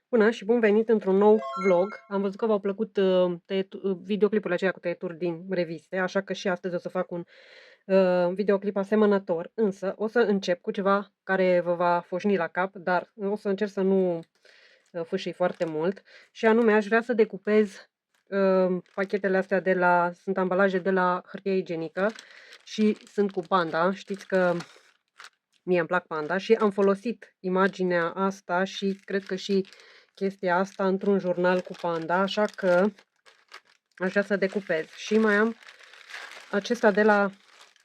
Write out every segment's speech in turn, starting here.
Bună și bun venit într-un nou vlog. Am văzut că v-au plăcut videoclipurile acelea cu tăieturi din reviste, așa că și astăzi o să fac un videoclip asemănător, însă o să încep cu ceva care vă va foșni la cap, dar o să încerc să nu fâșii foarte mult, și anume aș vrea să decupez pachetele astea sunt ambalaje de la hârtie igienică și sunt cu panda. Știți că mie îmi plac panda și am folosit imaginea asta și cred că și chestia asta într-un jurnal cu panda, așa că aș vrea să decupez. Și mai am acesta de la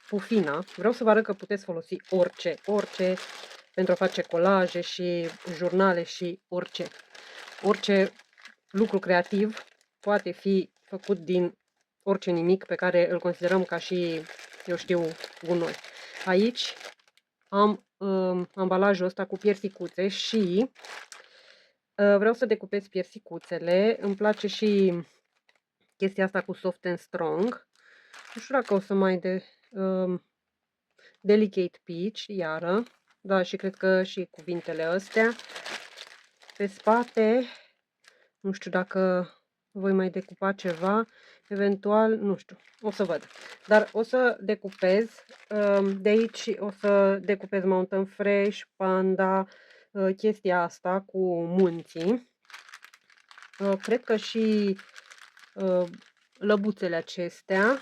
Pufina. Vreau să vă arăt că puteți folosi orice pentru a face colaje și jurnale și orice. Orice lucru creativ poate fi făcut din orice nimic pe care îl considerăm ca și, eu știu, gunoi. Aici am ambalajul ăsta cu piersicuțe și vreau să decupez piersicuțele. Îmi place și chestia asta cu soft and strong. Nu știu dacă o să mai delicate peach, iară. Da, și cred că și cuvintele astea. Pe spate, nu știu dacă voi mai decupa ceva, eventual, nu știu, o să văd. Dar o să decupez, de aici o să decupez Mountain Fresh, Panda, chestia asta cu munții. Cred că și lăbuțele acestea.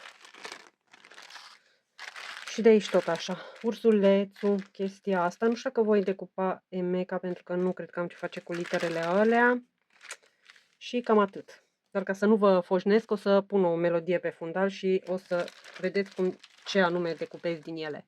Și de aici tot așa, ursulețul, chestia asta. Nu știu că voi decupa Emeca, pentru că nu cred că am ce face cu literele alea. Și cam atât. Dar ca să nu vă foșnesc, o să pun o melodie pe fundal și o să vedeți ce anume decupez din ele.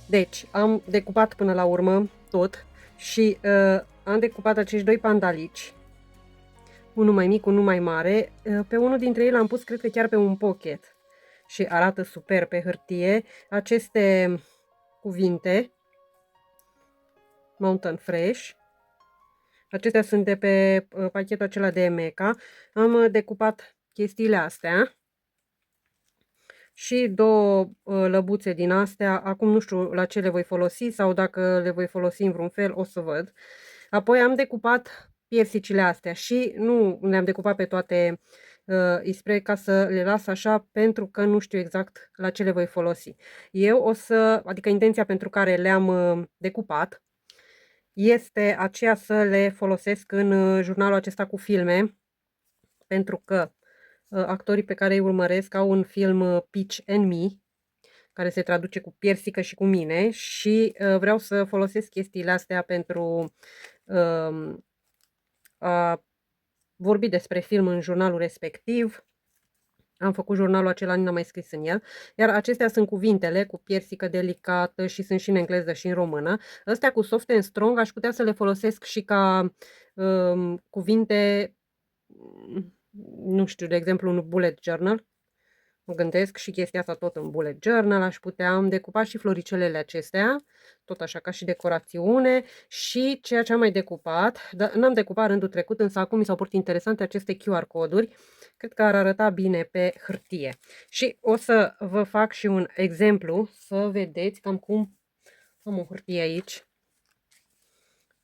Deci, am decupat până la urmă tot și am decupat acești doi pandalici. Unul mai mic, unul mai mare. Pe unul dintre ei l-am pus, cred că chiar pe un pocket. Și arată super pe hârtie. Aceste cuvinte, Mountain Fresh. Acestea sunt de pe pachetul acela de Emeca. Am decupat chestiile astea. Și două lăbuțe din astea. Acum nu știu la ce le voi folosi sau dacă le voi folosi în vreun fel, o să văd. Apoi am decupat piersicile astea și nu le-am decupat pe toate ispre ca să le las așa pentru că nu știu exact la ce le voi folosi. Eu o să, adică intenția pentru care le-am decupat este aceea să le folosesc în jurnalul acesta cu filme, pentru că actorii pe care îi urmăresc au un film Pitch and Me, care se traduce cu Piersică și cu mine și vreau să folosesc chestiile astea pentru a vorbi despre film în jurnalul respectiv. Am făcut jurnalul acela, n-am mai scris în el. Iar acestea sunt cuvintele cu piersică delicată și sunt și în engleză și în română. Astea cu soft and strong aș putea să le folosesc și ca cuvinte, nu știu, de exemplu un bullet journal. Mă gândesc și chestia asta tot în bullet journal, aș putea, am decupat și floricelele acestea, tot așa ca și decorațiune și ceea ce am mai decupat, dar n-am decupat rândul trecut, însă acum mi s-au părut interesante aceste QR coduri, cred că ar arăta bine pe hârtie. Și o să vă fac și un exemplu, să vedeți cam cum am o hârtie aici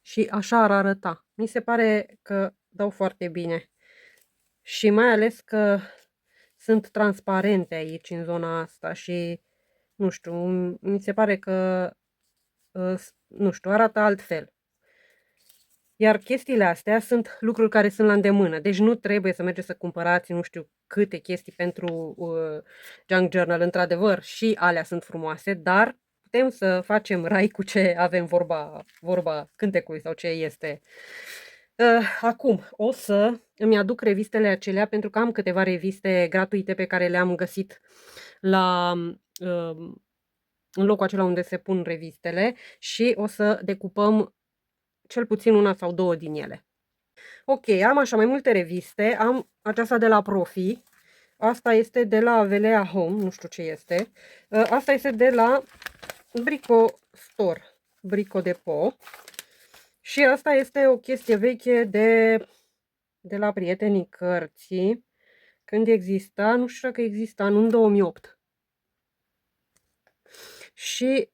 și așa ar arăta. Mi se pare că dau foarte bine și mai ales că sunt transparente aici în zona asta și nu știu, mi se pare că nu știu, arată altfel. Iar chestiile astea sunt lucruri care sunt la îndemână, deci nu trebuie să mergeți să cumpărați nu știu câte chestii pentru junk journal, într-adevăr și alea sunt frumoase, dar putem să facem rai cu ce avem, vorba cântecului sau ce este. Acum o să îmi aduc revistele acelea pentru că am câteva reviste gratuite pe care le-am găsit la în locul acela unde se pun revistele și o să decupăm cel puțin una sau două din ele. Ok, am așa mai multe reviste, am aceasta de la Profi, asta este de la Velea Home, nu știu ce este, asta este de la Brico Store, Brico Depot și asta este o chestie veche de la prietenii cărții, când exista, nu știu dacă exista, în 2008. Și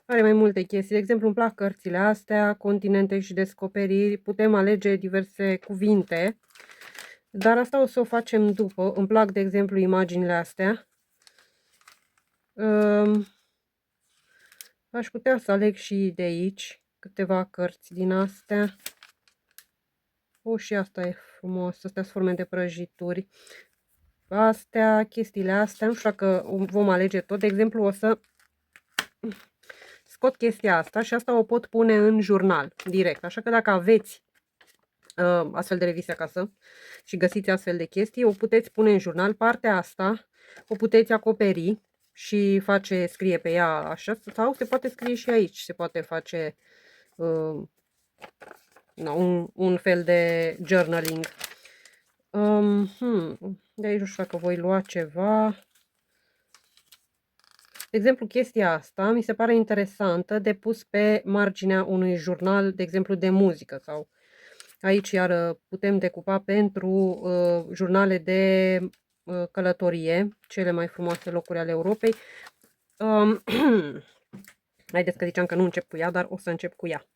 are mai multe chestii. De exemplu, îmi plac cărțile astea, continente și descoperiri. Putem alege diverse cuvinte, dar asta o să o facem după. Îmi plac, de exemplu, imaginile astea. Aș putea să aleg și de aici câteva cărți din astea. Și asta e frumos. Astea sunt forme de prăjituri. Astea, chestiile astea, nu știu dacă vom alege tot. De exemplu, o să scot chestia asta și asta o pot pune în jurnal, direct. Așa că dacă aveți astfel de reviste acasă și găsiți astfel de chestii, o puteți pune în jurnal. Partea asta o puteți acoperi și scrie pe ea așa, sau se poate scrie și aici. Se poate face un fel de journaling. De aici nu știu dacă voi lua ceva. De exemplu, chestia asta mi se pare interesantă de pus pe marginea unui jurnal, de exemplu, de muzică. Sau aici iar putem decupa pentru jurnale de călătorie, cele mai frumoase locuri ale Europei. Haideți că ziceam că nu încep cu ea, dar o să încep cu ea.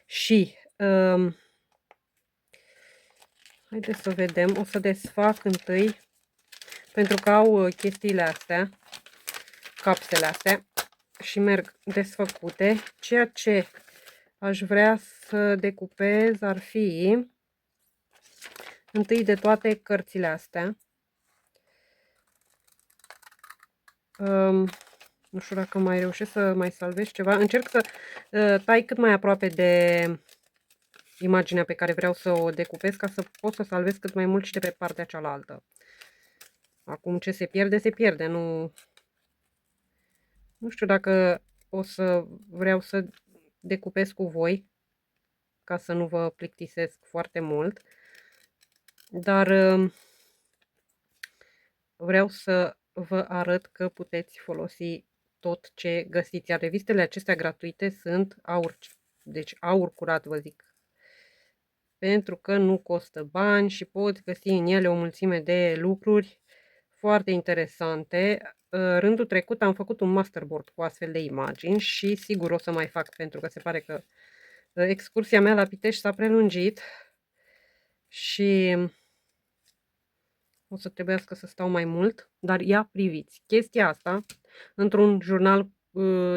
Și haideți să vedem, o să desfac întâi, pentru că au chestiile astea, capsele astea, și merg desfăcute. Ceea ce aș vrea să decupez ar fi întâi de toate cărțile astea. Nu știu dacă mai reușesc să mai salvez ceva. Încerc să tai cât mai aproape de imaginea pe care vreau să o decupez, ca să pot să salvez cât mai mult și de pe partea cealaltă. Acum ce se pierde, se pierde. Nu știu dacă o să vreau să decupez cu voi, ca să nu vă plictisesc foarte mult. Dar vreau să vă arăt că puteți folosi tot ce găsiți. Iar revistele acestea gratuite sunt aur. Deci aur curat, vă zic. Pentru că nu costă bani și poți găsi în ele o mulțime de lucruri foarte interesante. Rândul trecut am făcut un masterboard cu astfel de imagini și sigur o să mai fac, pentru că se pare că Excursia mea la Pitești s-a prelungit și o să trebuiască să stau mai mult, dar ia priviți chestia asta într-un jurnal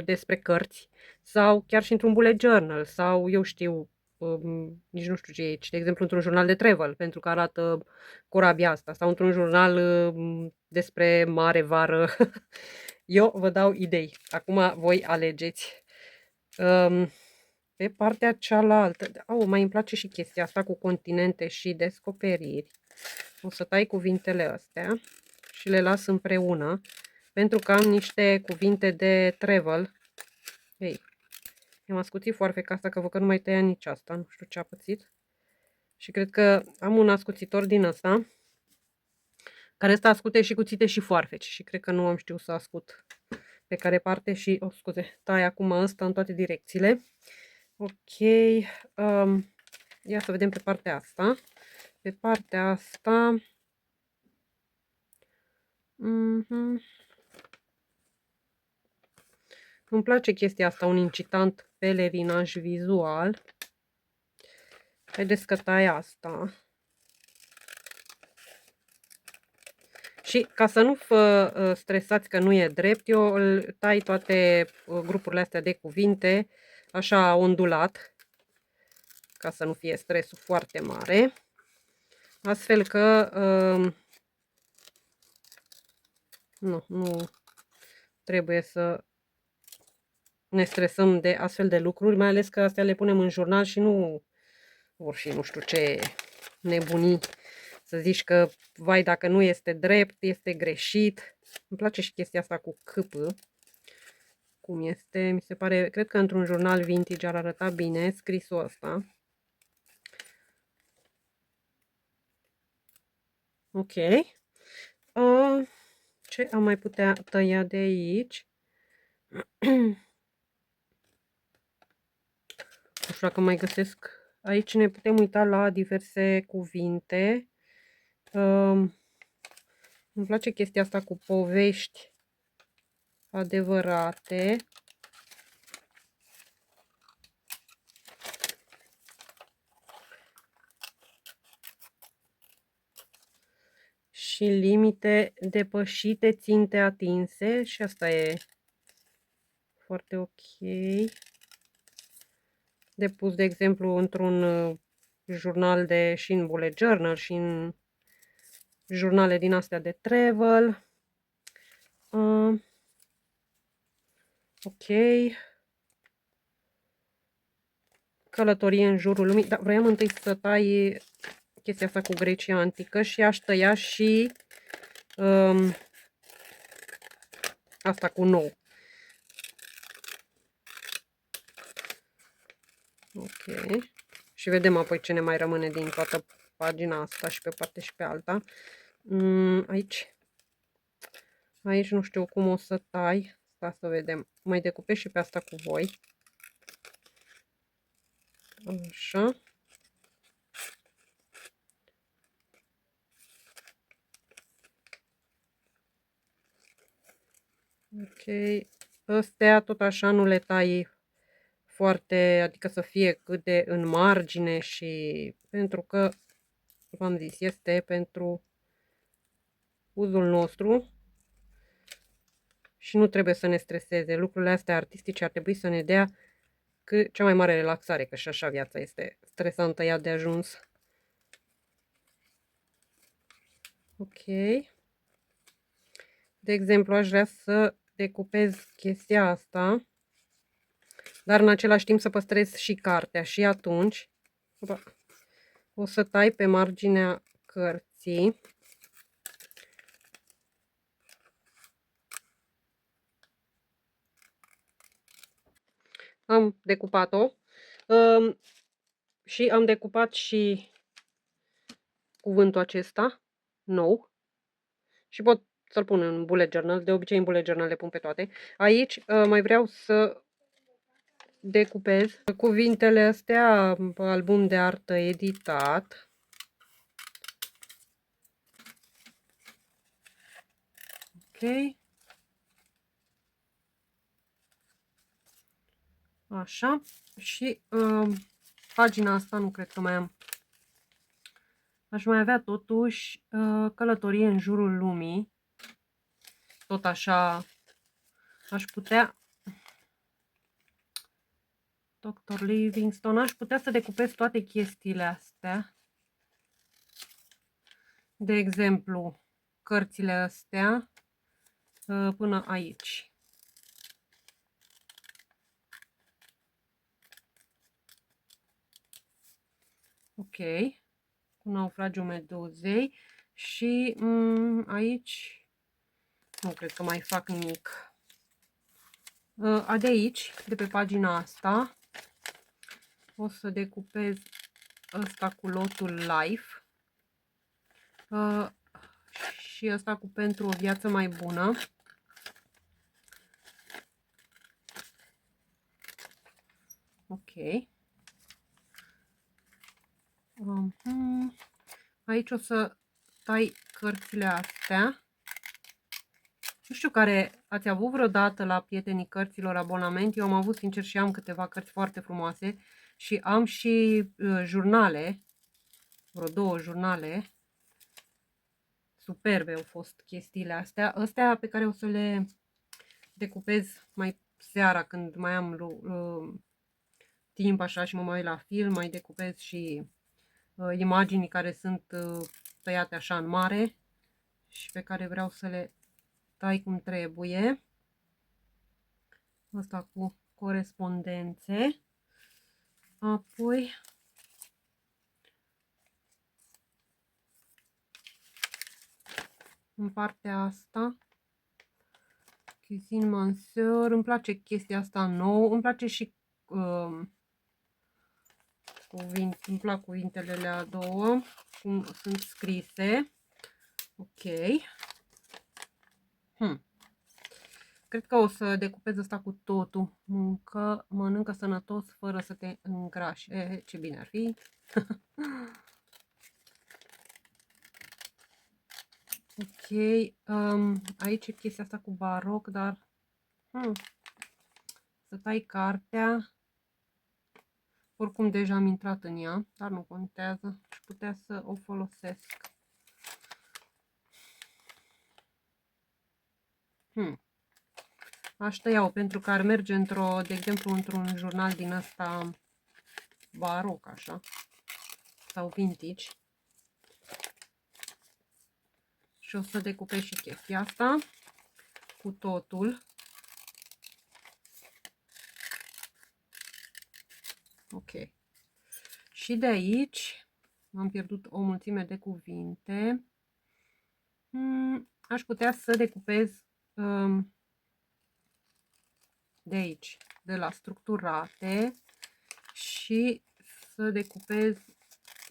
despre cărți sau chiar și într-un bullet journal sau eu știu, nici nu știu ce e aici, de exemplu într-un jurnal de travel, pentru că arată corabia asta, sau într-un jurnal despre mare, vară. Eu vă dau idei. Acum voi alegeți. Pe partea cealaltă, mai îmi place și chestia asta cu continente și descoperiri. O să tai cuvintele astea și le las împreună, pentru că am niște cuvinte de travel. Ei, i-am ascuțit foarfeca asta, că văd că nu mai tăia nici asta, nu știu ce a pățit. Și cred că am un ascuțitor din ăsta, care ăsta ascute și cuțite și foarfeci. Și cred că nu am știut să ascut pe care parte și, scuze, tai acum ăsta în toate direcțiile. Ok, ia să vedem pe partea asta. Pe partea asta... Îmi place chestia asta, un incitant pelerinaj vizual. Haideți că tai asta. Și ca să nu vă stresați că nu e drept, eu îl tai toate grupurile astea de cuvinte, așa ondulat, ca să nu fie stresul foarte mare. Astfel că nu trebuie să ne stresăm de astfel de lucruri, mai ales că astea le punem în jurnal și nu vor fi nu știu ce nebunii. Să zici că, vai, dacă nu este drept, este greșit. Îmi place și chestia asta cu câpă. Cum este, mi se pare, cred că într-un jurnal vintage ar arăta bine scrisul ăsta. Ok. Ce am mai putea tăia de aici? Nu știu dacă mai găsesc. Aici ne putem uita la diverse cuvinte. Îmi place chestia asta cu povești adevărate. Și limite depășite, ținte atinse. Și asta e foarte ok. De pus, de exemplu, într-un jurnal și în bullet journal și în jurnale din astea de travel. Ok. Călătorie în jurul lumii. Dar vreau întâi să tai chestia asta cu Grecia antică și aș tăia și asta cu nou. Ok. Și vedem apoi ce ne mai rămâne din toată pagina asta și pe parte și pe alta. Aici nu știu cum o să tai. Asta să vedem. Mai decupez și pe asta cu voi. Așa. Ok. Astea tot așa nu le tai foarte, adică să fie cât de în margine și pentru că, v-am zis, este pentru uzul nostru și nu trebuie să ne streseze. Lucrurile astea artistice ar trebui să ne dea cea mai mare relaxare, că și așa viața este stresantă, ea de ajuns. Ok. De exemplu, aș vrea să decupez chestia asta, dar în același timp să păstrez și cartea și atunci o să tai pe marginea cărții. Am decupat-o și am decupat și cuvântul acesta nou și pot să-l pun în bullet journal. De obicei în bullet journal le pun pe toate. Aici mai vreau să decupez cuvintele astea, album de artă editat. Ok. Așa. Și pagina asta nu cred că mai am. Aș mai avea totuși Călătorie în jurul lumii. Tot așa aș putea... Dr. Livingstone, aș putea să decupez toate chestiile astea. De exemplu, cărțile astea până aici. Ok. Cu naufragiul meduzei. Și aici nu cred că mai fac nimic. De aici, de pe pagina asta, o să decupez ăsta cu lotul Life și ăsta cu Pentru o viață mai bună. Ok. Aici o să tai cărțile astea. Nu știu care ați avut vreodată la Prietenii Cărților abonament. Eu am avut, sincer, și am câteva cărți foarte frumoase și am și jurnale, vreo 2 jurnale. Superbe au fost chestiile astea. Astea pe care o să le decupez mai seara când mai am timp așa și mă mai uit la film, mai decupez și imagini care sunt tăiate așa în mare și pe care vreau să le tai cum trebuie. Asta cu corespondențe. Apoi în partea asta Cuisine Manseur, îmi place chestia asta nouă, îmi place și îmi plac cuvintele alea două, cum sunt scrise. Ok. Cred că o să decupez asta cu totul. Mănâncă sănătos fără să te îngrași. Ce bine ar fi. Ok. Aici e chestia asta cu baroc, dar să tai cartea. Oricum deja am intrat în ea, dar nu contează. Aș putea să o folosesc. Aș tăia-o pentru că ar merge de exemplu, într-un jurnal din ăsta baroc, așa, sau vintage. Și o să decupez și chestia asta cu totul. Ok. Și de aici am pierdut o mulțime de cuvinte. Aș putea să decupez de aici, de la structurate, și să decupez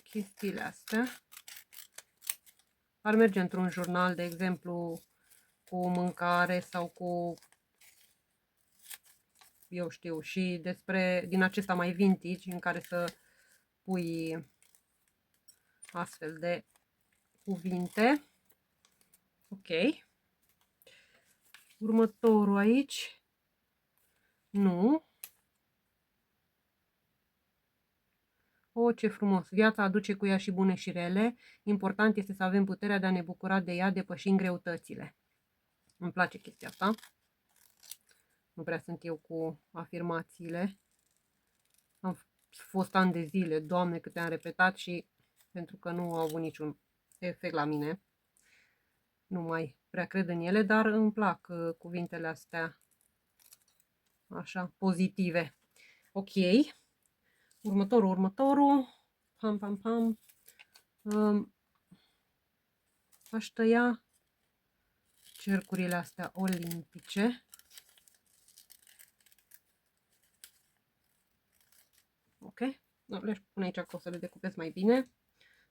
chestiile astea. Ar merge într-un jurnal, de exemplu, cu mâncare sau cu, eu știu, și din acesta mai vintage, în care să pui astfel de cuvinte. Ok. Următorul aici. Nu. O, ce frumos! Viața aduce cu ea și bune și rele. Important este să avem puterea de a ne bucura de ea, depășind greutățile. Îmi place chestia asta. Nu prea sunt eu cu afirmațiile. Am fost ani de zile, Doamne, câte am repetat și pentru că nu au avut niciun efect la mine. Nu mai prea cred în ele, dar îmi plac cuvintele astea așa, pozitive. Ok. Următorul. Pam. Aș tăia cercurile astea olimpice. Ok. Le-aș pune aici că o să le decupez mai bine.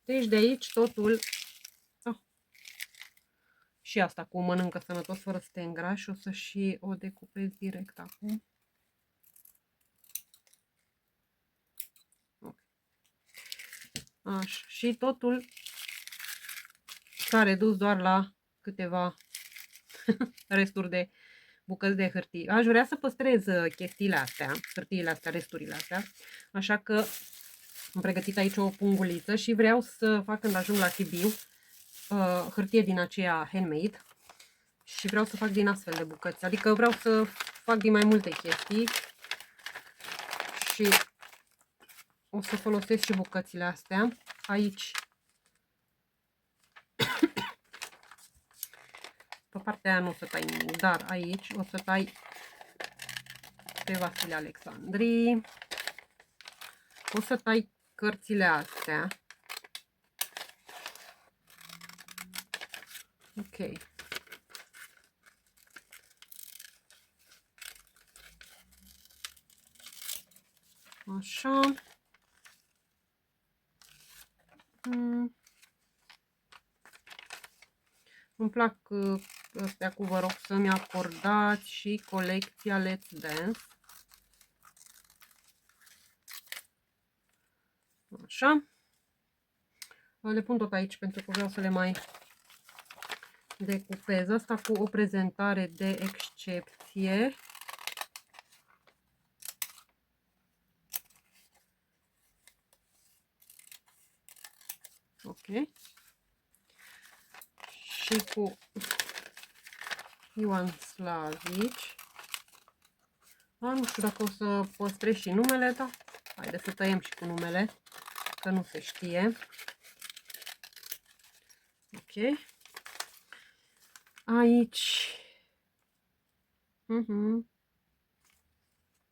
Deci de aici totul. Și asta cu mănâncă sănătos fără să te îngrași. O să și o decupez direct acum. Așa. Și totul s-a redus doar la câteva resturi de bucăți de hârtie. Aș vrea să păstrez chestiile astea, hârtiile astea, resturile astea. Așa că Am pregătit aici o punguliță și vreau să fac, când ajung la Sibiu, hârtie din aceea handmade și vreau să fac din astfel de bucăți. Adică vreau să fac din mai multe chestii și o să folosesc și bucățile astea. Aici, pe partea aia nu o să tai nimic, dar aici o să tai pe Vasile Alexandrii. O să tai cărțile astea. Ok. Așa. Îmi plac astea cu vă rog să-mi acordați și colecția Let's Dance. Așa. Le pun tot aici pentru că vreau să le mai decupez. Asta cu o prezentare de excepție. Ok. Și cu Ioan Slavici. Nu știu dacă o să păstrez și numele, dar haide să tăiem și cu numele, că nu se știe. Ok. Aici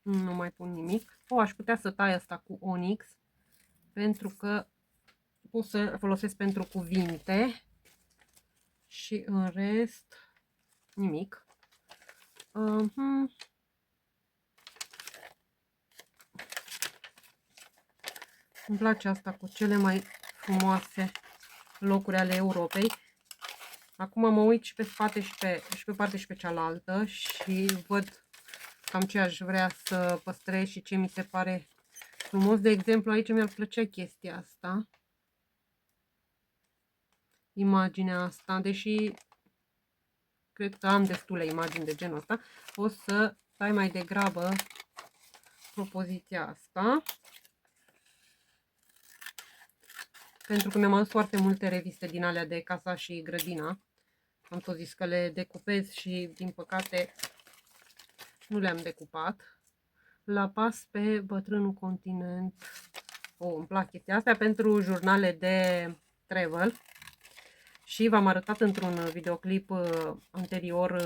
nu mai pun nimic. Aș putea să tai asta cu Onyx, pentru că pot să folosesc pentru cuvinte și în rest nimic. Îmi place asta cu cele mai frumoase locuri ale Europei. Acum mă uit și pe spate și pe parte și pe cealaltă și văd cam ce aș vrea să păstrez și ce mi se pare frumos. De exemplu, aici mi-ar plăcea chestia asta. Imaginea asta, deși cred că am destule imagini de genul ăsta, o să tai mai degrabă propoziția asta. Pentru că mi-am adus foarte multe reviste din alea de Casa și Grădina. Am tot zis că le decupez și, din păcate, nu le-am decupat. La pas pe bătrânul continent. Îmi plac chestia asta pentru jurnale de travel. Și v-am arătat într-un videoclip anterior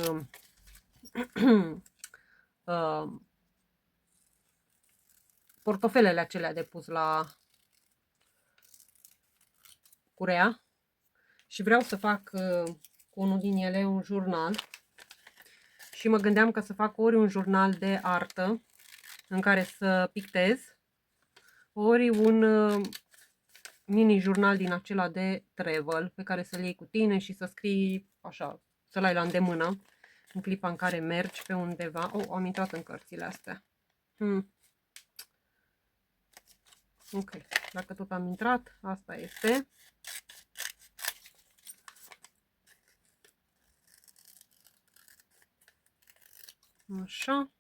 portofelele acelea de pus la curea. Și vreau să fac cu unul din ele un jurnal. Și mă gândeam că să fac ori un jurnal de artă în care să pictez, ori un mini jurnal din acela de travel pe care să-l iei cu tine și să scrii așa, să-l ai la îndemână în clipa în care mergi pe undeva. Am intrat în cărțile astea. Ok, dacă tot am intrat, asta este. Așa.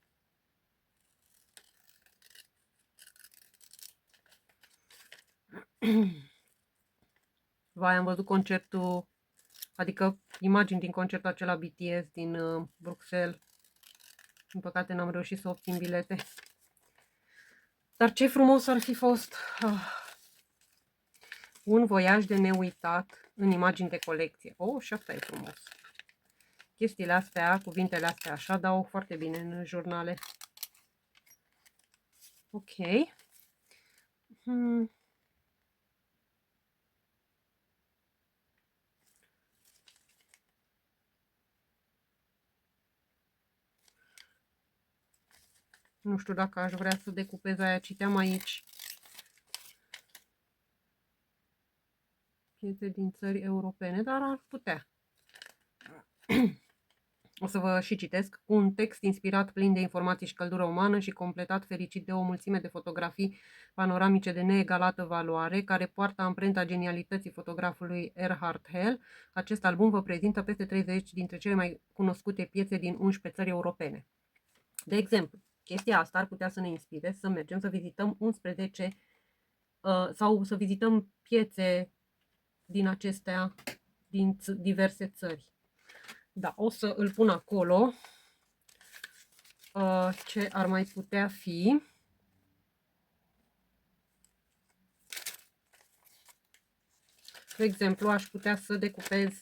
Vai, am văzut concertul, adică imagini din concertul acela BTS din Bruxelles. Din păcate n-am reușit să obțin bilete. Dar ce frumos ar fi fost! Un voiaj de neuitat în imagini de colecție. Și asta e frumos. Chestiile astea, cuvintele astea așa, dau foarte bine în jurnale. Ok. Nu știu dacă aș vrea să decupez aia. Citeam aici piese din țări europene, dar ar putea. O să vă și citesc. Un text inspirat, plin de informații și căldură umană și completat fericit de o mulțime de fotografii panoramice de neegalată valoare, care poartă amprenta genialității fotografului Erhard Hell. Acest album vă prezintă peste 30 dintre cele mai cunoscute piețe din 11 țări europene. De exemplu, chestia asta ar putea să ne inspire să mergem să vizităm 11 sau să vizităm piețe din acestea, din diverse țări. Da, o să îl pun acolo. Ce ar mai putea fi? De exemplu, aș putea să decupez,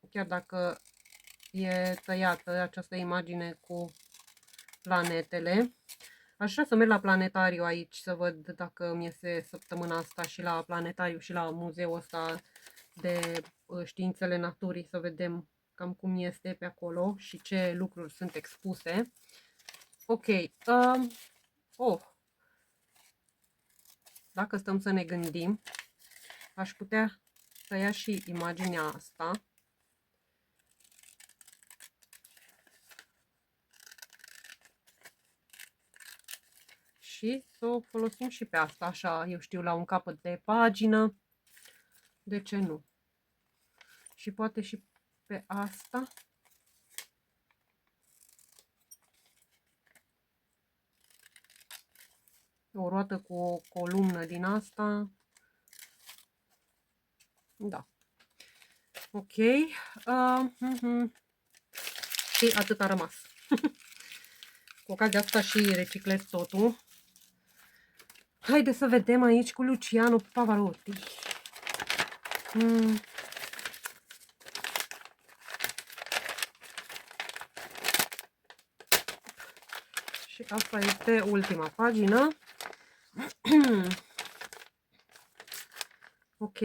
chiar dacă e tăiată această imagine cu planetele. Aș vrea să merg la planetariu aici, să văd dacă mi iese săptămâna asta și la planetariu și la muzeul ăsta de științele naturii, să vedem cam cum este pe acolo și ce lucruri sunt expuse. Ok. Dacă stăm să ne gândim, aș putea tăia și imaginea asta. Și să o folosim și pe asta, așa, eu știu, la un capăt de pagină. De ce nu? Și poate și pe asta. O roată cu o columnă din asta. Da. Ok. Și atât a rămas. Cu ocazia asta și reciclez totul. Haideți să vedem aici cu Luciano Pavarotti. Și asta este ultima pagină. Ok,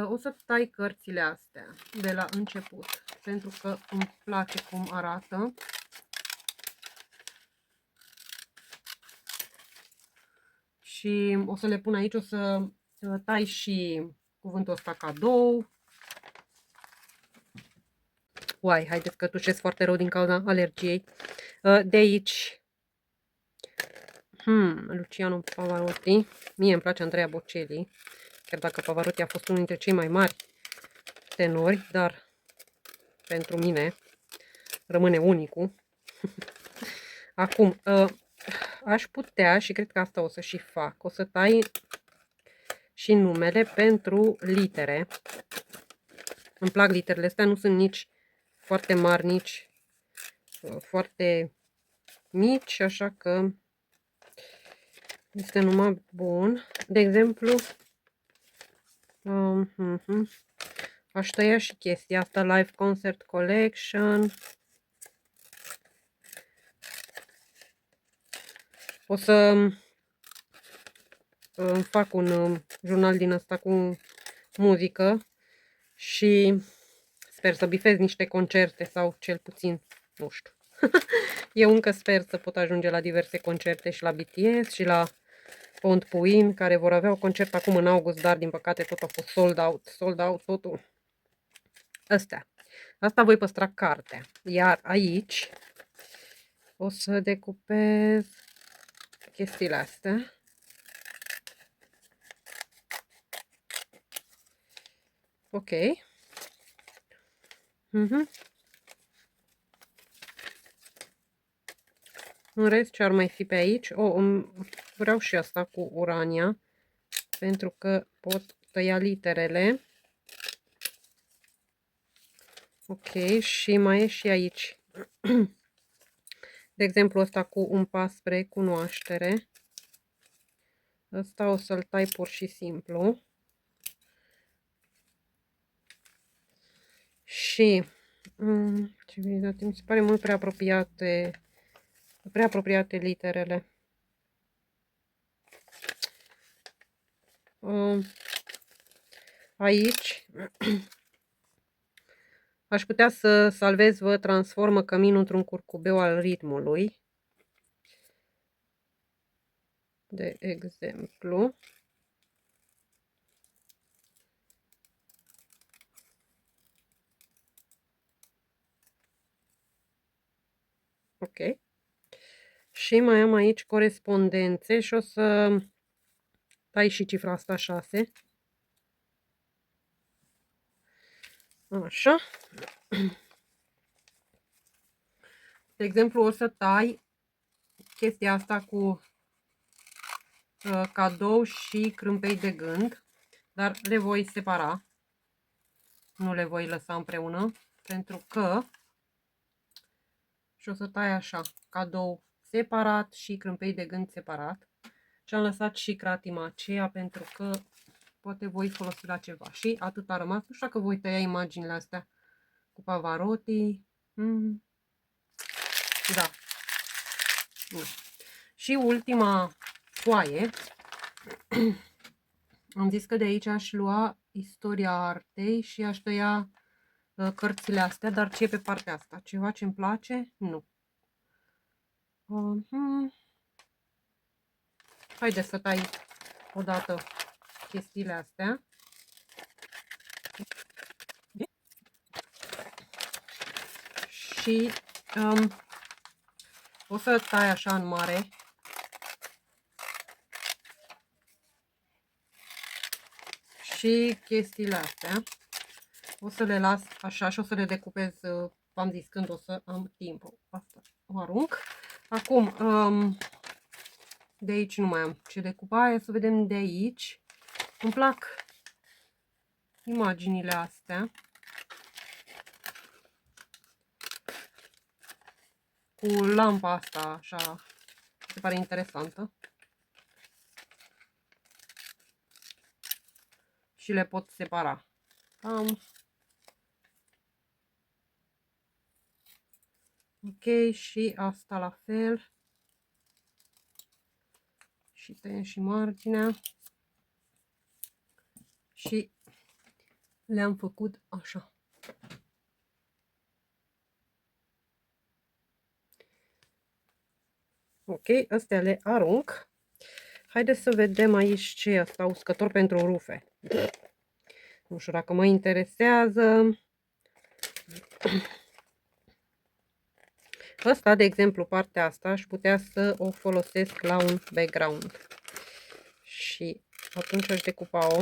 o să tai cărțile astea de la început, pentru că îmi place cum arată. Și o să le pun aici, o să tai și cuvântul ăsta cadou. Uai, haideți că tușesc foarte rău din cauza alergiei. De aici, Luciano Pavarotti. Mie îmi place Andrea Bocelli, chiar dacă Pavarotti a fost unul dintre cei mai mari tenori, dar pentru mine rămâne unicul. Acum, aș putea, și cred că asta o să și fac, o să tai și numele pentru litere. Îmi plac literele astea, nu sunt nici foarte mari, nici foarte mici, așa că este numai bun. De exemplu, aș tăia și chestia asta, Live Concert Collection. O să îmi fac un jurnal din asta cu muzică și sper să bifez niște concerte sau cel puțin, nu știu. Eu încă sper să pot ajunge la diverse concerte și la BTS și la Pont Puin, care vor avea un concert acum în august, dar din păcate tot a fost sold out totul. Asta voi păstra cartea. Iar aici o să decupez chestiile astea. Ok. În rest, ce ar mai fi pe aici? Vreau și asta cu Urania, pentru că pot tăia literele. Ok, și mai e și aici. De exemplu, ăsta cu un pas spre cunoaștere. Ăsta o să-l tai pur și simplu. Și civilizație, mi se pare mult prea apropiate literele. Aici aș putea să salvez, vă transformă căminul într-un curcubeu al ritmului. De exemplu. Ok. Și mai am aici corespondențe și o să tai și cifra asta 6. Așa. De exemplu, o să tai chestia asta cu cadou și crâmpei de gând, dar le voi separa. Nu le voi lăsa împreună, pentru că și o să tai așa, cadou separat și crâmpei de gând separat. Și am lăsat și cratima aceea pentru că poate voi folosi la ceva. Și atât a rămas. Nu știu dacă voi tăia imaginile astea cu Pavarotti. Da. Nu. Și ultima foaie. Am zis că de aici aș lua istoria artei și aș tăia cărțile astea, dar ce e pe partea asta? Ceva ce îmi place? Nu. Haideți să tai odată chestiile astea. Și o să tai așa în mare. Și chestiile astea o să le las așa și o să le decupez, v-am zis, când o să am timp. Asta o arunc. Acum, de aici nu mai am ce decupa. Hai să vedem de aici. Îmi plac imaginile astea. Cu lampa asta, așa, se pare interesantă. Și le pot separa. Ok, și asta la fel. Și tăiem și marginea. Și le-am făcut așa. Ok, astea le arunc. Haideți să vedem aici ce e asta, uscător pentru rufe. Nu știu dacă mă interesează. Asta, de exemplu, partea asta, aș putea să o folosesc la un background. Și atunci aș decupa-o.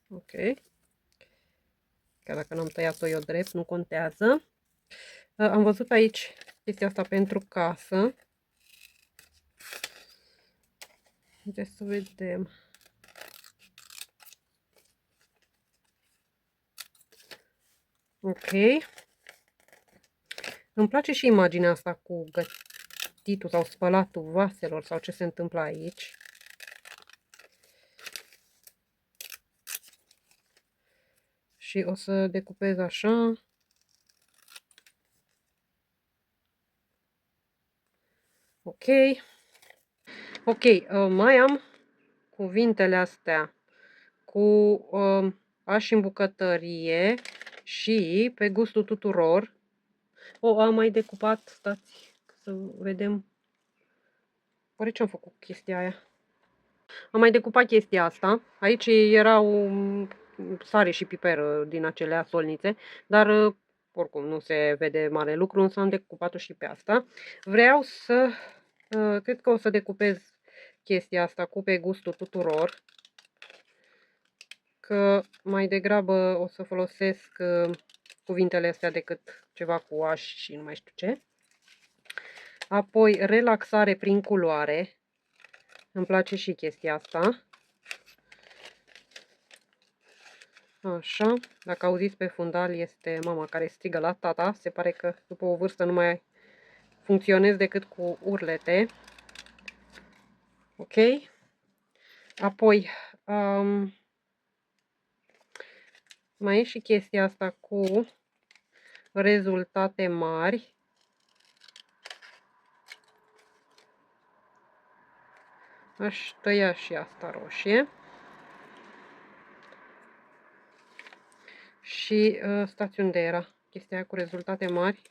Ok. Chiar dacă n-am tăiat-o eu drept, nu contează. Am văzut aici chestia asta pentru casă. Haideți să vedem. Ok. Îmi place și imaginea asta cu gătitul sau spălatul vaselor sau ce se întâmplă aici. Și o să decupez așa. Ok. Ok, mai am cuvintele astea cu aș în bucătărie și pe gustul tuturor. Am mai decupat, stați să vedem. Oare ce am făcut cu chestia aia? Am mai decupat chestia asta. Aici erau sare și piper din acelea solnițe, dar oricum nu se vede mare lucru, însă am decupat-o și pe asta. Vreau să, cred că o să decupez chestia asta cu pe gustul tuturor, că mai degrabă o să folosesc cuvintele astea decât ceva cu aș și nu mai știu ce. Apoi relaxare prin culoare. Îmi place și chestia asta. Așa, dacă auziți pe fundal, este mama care strigă la tata. Se pare că după o vârstă nu mai funcționez decât cu urlete. Ok. Apoi, mai e și chestia asta cu rezultate mari. Aș tăia și asta roșie. Și stați, unde era chestia cu rezultate mari?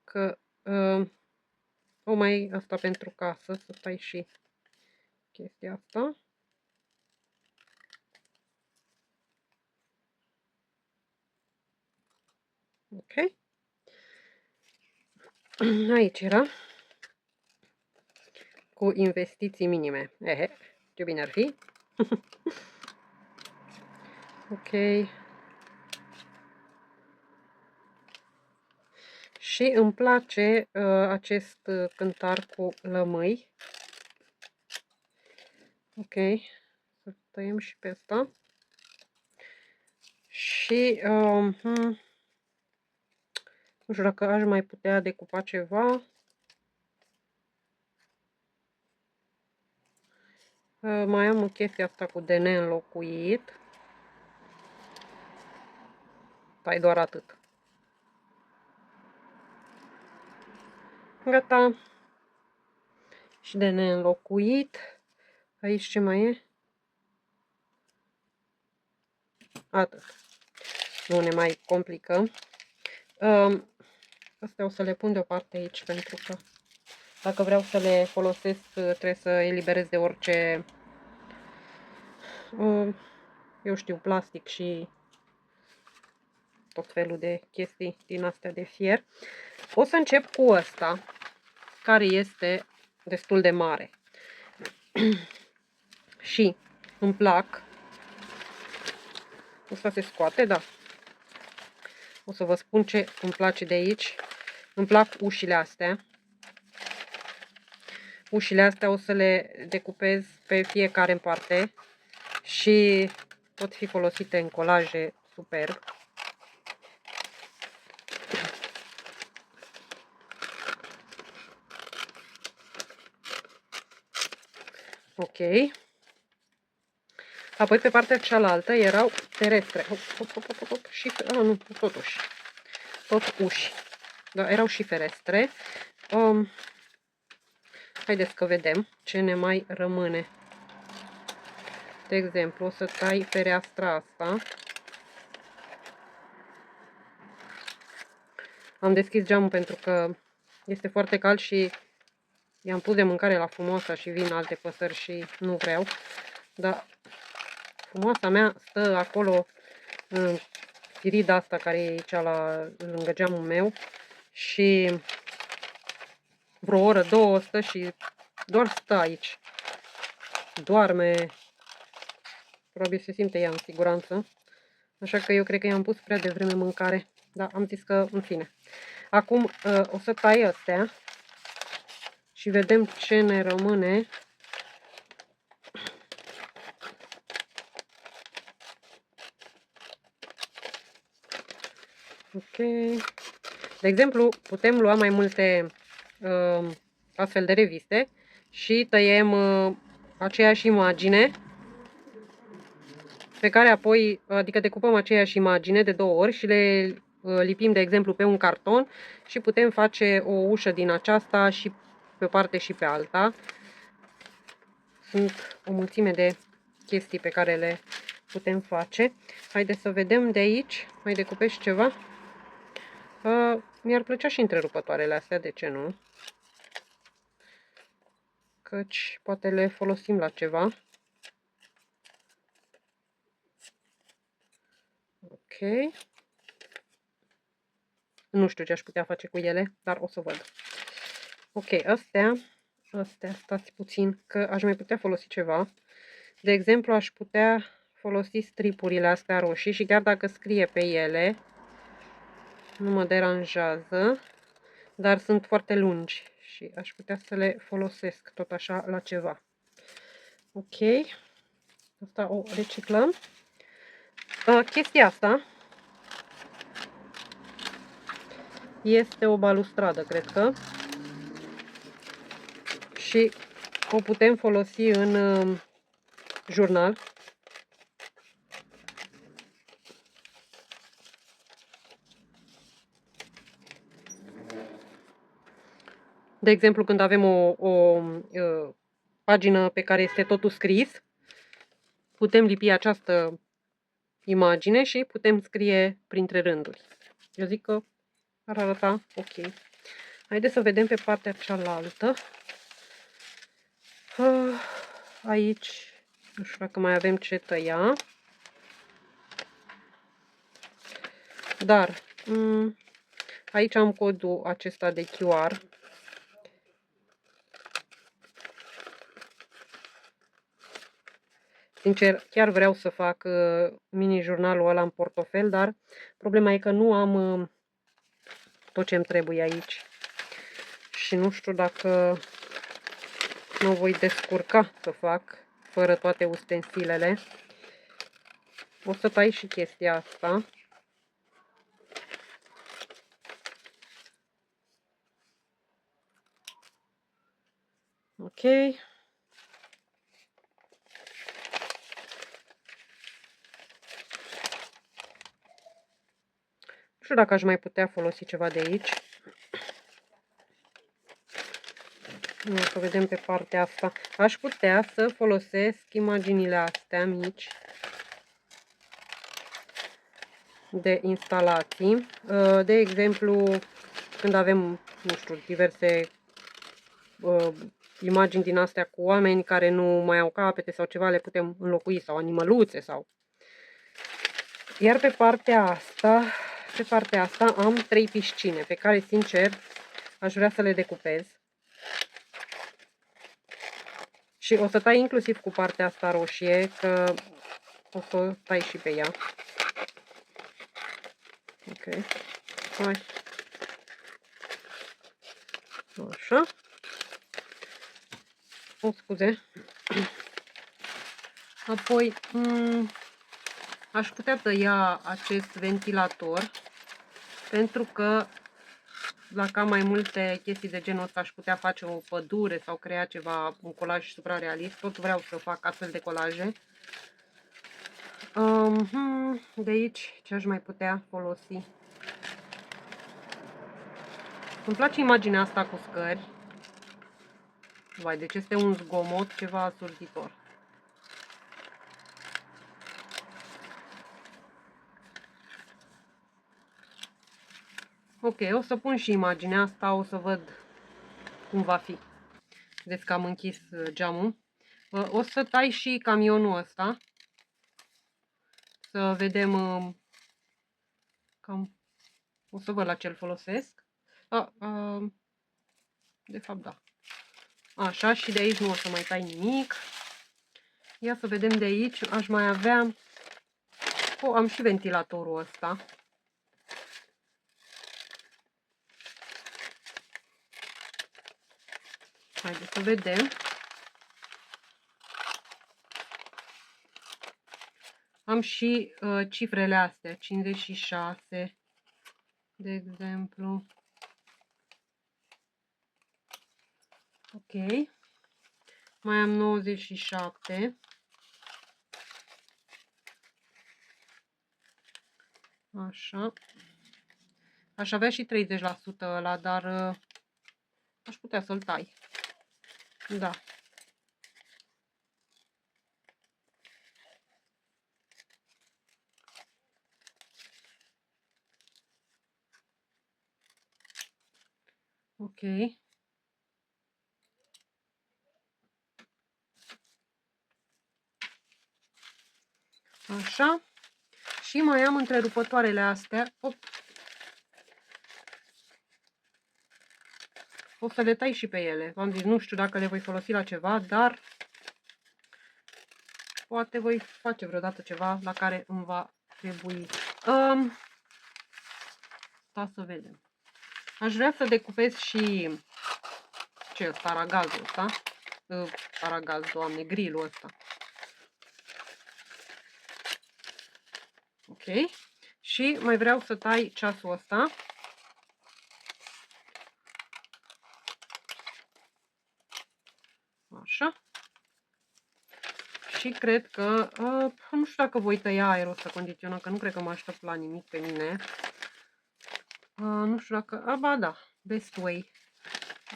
Că o mai asta pentru casă, să stai și chestia asta. Ok. Aici era. Cu investiții minime. Ce bine ar fi. Ok. Și îmi place acest cântar cu lămâi. Ok, să tăiem și pe asta. Și nu știu dacă aș mai putea decupa ceva. Mai am o chestie asta cu de neînlocuit. Tai doar atât. Gata. Și de neînlocuit. Aici ce mai e? Atât. Nu ne mai complicăm. Astea o să le pun deoparte aici, pentru că dacă vreau să le folosesc, trebuie să eliberez de orice, eu știu, plastic și tot felul de chestii din astea de fier. O să încep cu ăsta, care este destul de mare. Și îmi plac. Asta se scoate, da. O să vă spun ce îmi place de aici. Îmi plac ușile astea. Ușile astea o să le decupez pe fiecare în parte și pot fi folosite în colaje superb. Ok. Apoi pe partea cealaltă erau terestre. Și, nu, totuși. Tot uși. Da, erau și ferestre. Haideți că vedem ce ne mai rămâne. De exemplu, o să tai fereastra asta. Am deschis geamul pentru că este foarte cald și i-am pus de mâncare la frumoasa și vin alte păsări și nu vreau. Dar frumoasa mea stă acolo în firida asta care e aici lângă geamul meu și vreo oră, două stă și doar stă aici. Doarme. Probabil se simte ea în siguranță. Așa că eu cred că i-am pus prea devreme mâncare. Da, am zis că în fine. Acum o să tai astea și vedem ce ne rămâne. Ok. De exemplu, putem lua mai multe astfel de reviste și tăiem aceeași imagine pe care apoi, adică decupăm aceeași imagine de două ori și le lipim, de exemplu, pe un carton și putem face o ușă din aceasta și pe o parte și pe alta. Sunt o mulțime de chestii pe care le putem face. Haideți să vedem de aici. Mai decupești ceva? Mi-ar plăcea și întrerupătoarele astea, de ce nu? Căci poate le folosim la ceva. Ok. Nu știu ce aș putea face cu ele, dar o să văd. Ok, astea, stați puțin, că aș mai putea folosi ceva. De exemplu, aș putea folosi stripurile astea roșii și chiar dacă scrie pe ele, nu mă deranjează, dar sunt foarte lungi și aș putea să le folosesc tot așa la ceva. Ok, asta o reciclăm. Chestia asta este o balustradă, cred că, și o putem folosi în jurnal. De exemplu, când avem o pagină pe care este totul scris, putem lipi această imagine și putem scrie printre rânduri. Eu zic că ar arăta ok. Haideți să vedem pe partea cealaltă. Aici, nu știu dacă mai avem ce tăia. Dar, aici am codul acesta de QR. Sincer, chiar vreau să fac mini-jurnalul ăla în portofel, dar problema e că nu am tot ce îmi trebuie aici. Și nu știu dacă nu voi descurca să fac fără toate ustensilele. O să tai și chestia asta. Ok. Nu știu dacă aș mai putea folosi ceva de aici. O să vedem pe partea asta. Aș putea să folosesc imaginile astea mici de instalații. De exemplu, când avem, nu știu, diverse imagini din astea cu oameni care nu mai au capete sau ceva, le putem înlocui, sau animăluțe sau... Iar pe partea asta am 3 piscine pe care, sincer, aș vrea să le decupez. Și o să tai inclusiv cu partea asta roșie, că o să o tai și pe ea. Ok. Hai. Așa. O, scuze. Apoi aș putea tăia acest ventilator, pentru că dacă am mai multe chestii de genul ăsta aș putea face o pădure sau crea ceva, un colaj suprarealist. Tot vreau să fac astfel de colaje. De aici ce aș mai putea folosi? Îmi place imaginea asta cu scări. Vai, deci este un zgomot ceva asurditor. Ok, o să pun și imaginea asta, o să văd cum va fi. Vedeți că am închis geamul. O să tai și camionul ăsta. Să vedem cam... O să văd la ce-l folosesc. De fapt, da. Așa, și de aici nu o să mai tai nimic. Ia să vedem de aici. Aș mai avea... am și ventilatorul ăsta. Haideți să vedem. Am și cifrele astea. 56, de exemplu. Ok. Mai am 97. Așa. Aș avea și 30% ăla, dar aș putea să-l tai. Da. Ok. Așa. Și mai am întrerupătoarele astea. O să le tai și pe ele. V-am zis, nu știu dacă le voi folosi la ceva, dar poate voi face vreodată ceva la care îmi va trebui. Sta să vedem. Aș vrea să decupez și aragazul ăsta. Aragaz, doamne, grilul ăsta. Ok. Și mai vreau să tai ceasul ăsta. Așa. Și cred că, nu știu dacă voi tăia aerul ăsta condiționat, că nu cred că mă aștept la nimic pe mine. Nu știu dacă, ba da, best way.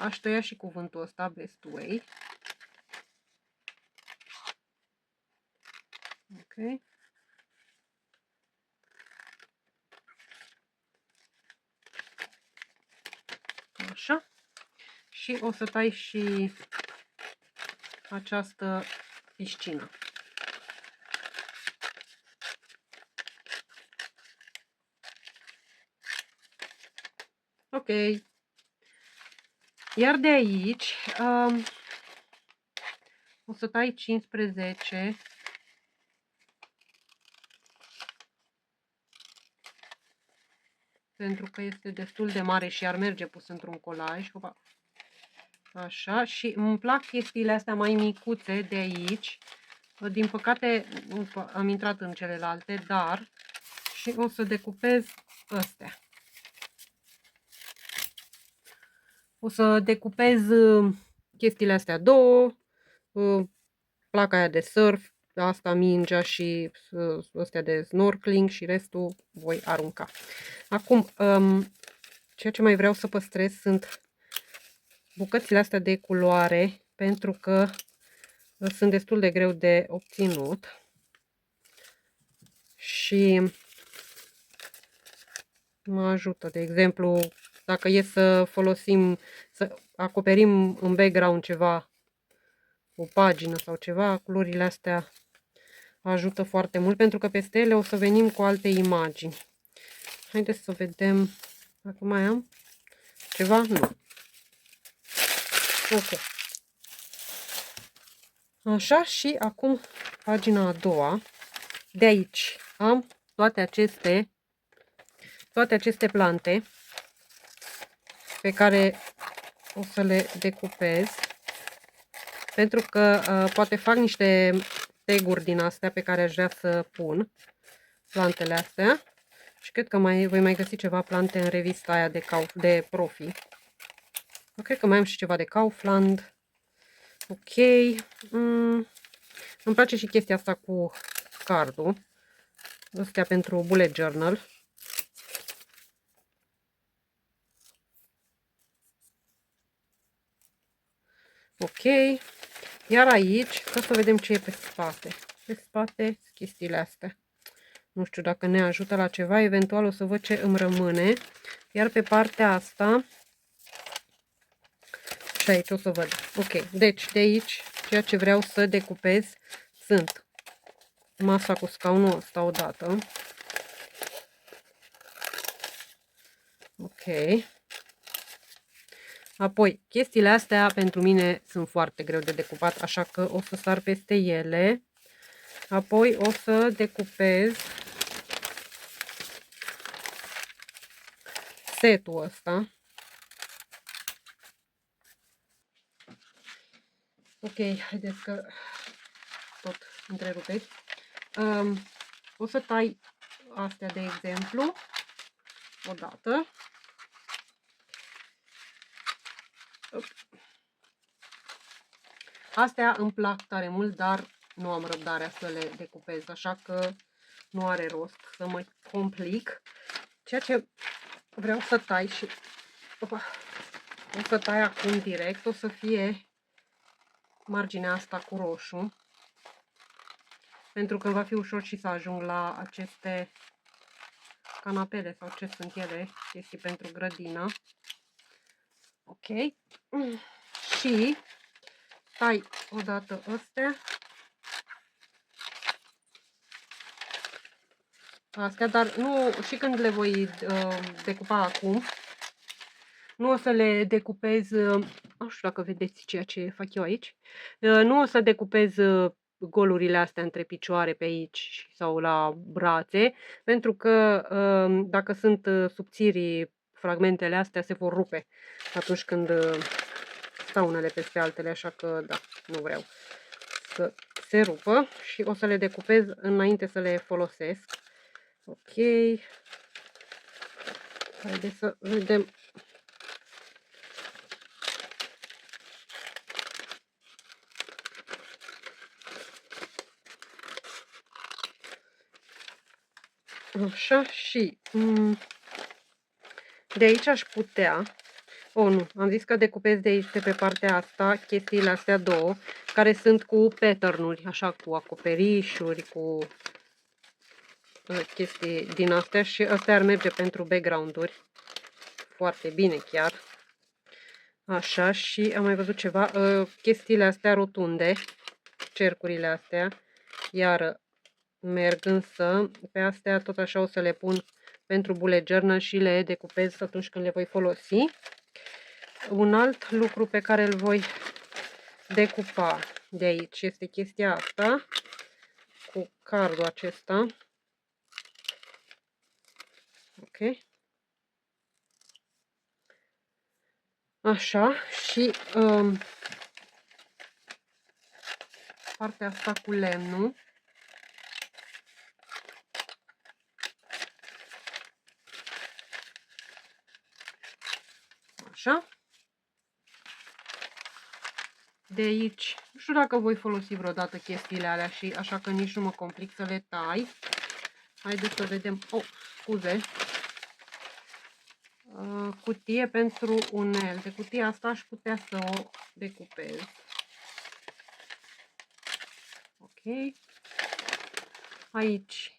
Aș tăia și cuvântul ăsta, best way. Ok. Așa. Și o să tai și această piscină. Ok. Iar de aici o să tai 15. pentru că este destul de mare și ar merge pus într-un colaj. Opa. Așa, și îmi plac chestiile astea mai micuțe de aici. Din păcate am intrat în celelalte, dar și o să decupez astea. O să decupez chestiile astea două, placa aia de surf, asta mingea și astea de snorkeling și restul voi arunca. Acum, ceea ce mai vreau să păstrez sunt bucățile astea de culoare, pentru că sunt destul de greu de obținut și mă ajută. De exemplu, dacă e să folosim, să acoperim în background ceva, o pagină sau ceva, culorile astea ajută foarte mult, pentru că peste ele o să venim cu alte imagini. Haideți să vedem dacă mai am ceva. Nu. Ok. Așa, și acum pagina a doua. De aici am toate aceste plante pe care o să le decupez, pentru că poate fac niște tag-uri din astea pe care aș vrea să pun plantele astea și cred că voi mai găsi ceva plante în revista aia de Profi. Cred că mai am și ceva de Kaufland. Ok. Îmi place și chestia asta cu cardul. Astea pentru bullet journal. Ok. Iar aici, o să vedem ce e pe spate. Pe spate, chestiile astea. Nu știu dacă ne ajută la ceva, eventual o să văd ce îmi rămâne. Iar pe partea asta, și aici o să văd. Ok, deci de aici, ceea ce vreau să decupez sunt masa cu scaunul ăsta odată. Ok. Apoi, chestiile astea pentru mine sunt foarte greu de decupat, așa că o să sar peste ele. Apoi o să decupez setul ăsta. Ok, haideți că tot întrerupeți. O să tai astea, de exemplu, odată. Astea îmi plac tare mult, dar nu am răbdarea să le decupez, așa că nu are rost să mă complic. Ceea ce vreau să tai și o să tai acum direct, o să fie marginea asta cu roșu, pentru că va fi ușor și să ajung la aceste canapele sau ce sunt ele, chestii pentru grădină. Ok. Și tai odată astea. Astea, dar nu, și când le voi decupa acum, nu o să le decupez, nu știu dacă vedeți ceea ce fac eu aici, nu o să decupez golurile astea între picioare pe aici sau la brațe, pentru că dacă sunt subțiri, fragmentele astea se vor rupe atunci când stau unele peste altele, așa că da, nu vreau să se rupă și o să le decupez înainte să le folosesc. Ok. Haideți să vedem. Așa, și de aici aș putea, nu, am zis că decupez de aici, de pe partea asta, chestiile astea două, care sunt cu pattern-uri, așa, cu acoperișuri, cu chestii din astea, și astea ar merge pentru background-uri foarte bine chiar. Așa, și am mai văzut ceva, chestiile astea rotunde, cercurile astea, iar merg, însă pe astea tot așa o să le pun pentru bullet journal și le decupez atunci când le voi folosi. Un alt lucru pe care îl voi decupa de aici este chestia asta cu cardul acesta. Ok. Așa, și partea asta cu lemnul. Așa. De aici, nu știu dacă voi folosi vreodată chestiile alea și așa că nici nu mă complic să le tai. Haideți să vedem. Oh, scuze. Cutie pentru unelte. Cutia asta aș putea să o decupez. Ok. Aici.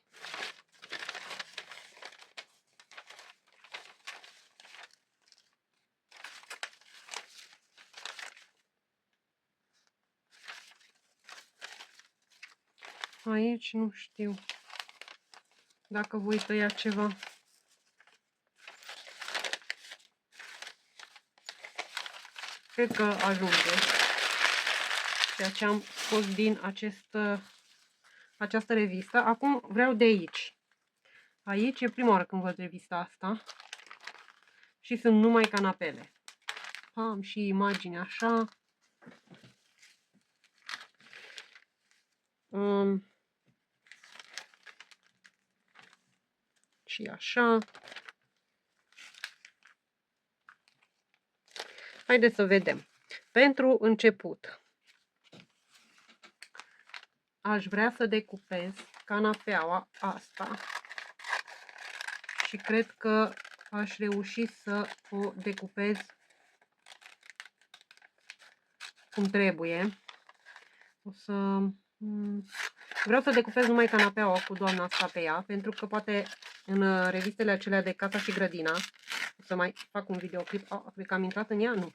Aici nu știu dacă voi tăia ceva. Cred că ajunge. Ceea ce am scos din această revistă. Acum vreau de aici. Aici e prima oară când văd revista asta. Și sunt numai canapele. Am și imagini așa. Și așa. Haideți să vedem. Pentru început, aș vrea să decupez canapeaua asta și cred că aș reuși să o decupez cum trebuie. Vreau să decupez numai canapeaua cu doamna asta pe ea, pentru că poate în revistele acelea de Casa și Grădina, o să mai fac un videoclip, cred că am intrat în ea, nu.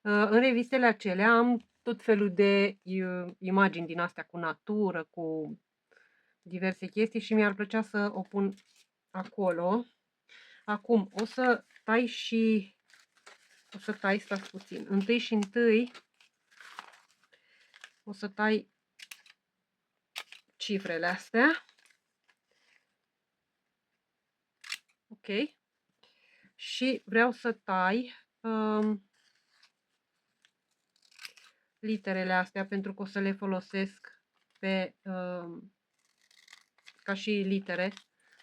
În revistele acelea am tot felul de imagini din astea cu natură, cu diverse chestii și mi-ar plăcea să o pun acolo. Acum o să tai stați puțin. Întâi o să tai cifrele astea. Ok. Și vreau să tai literele astea pentru că o să le folosesc ca și litere.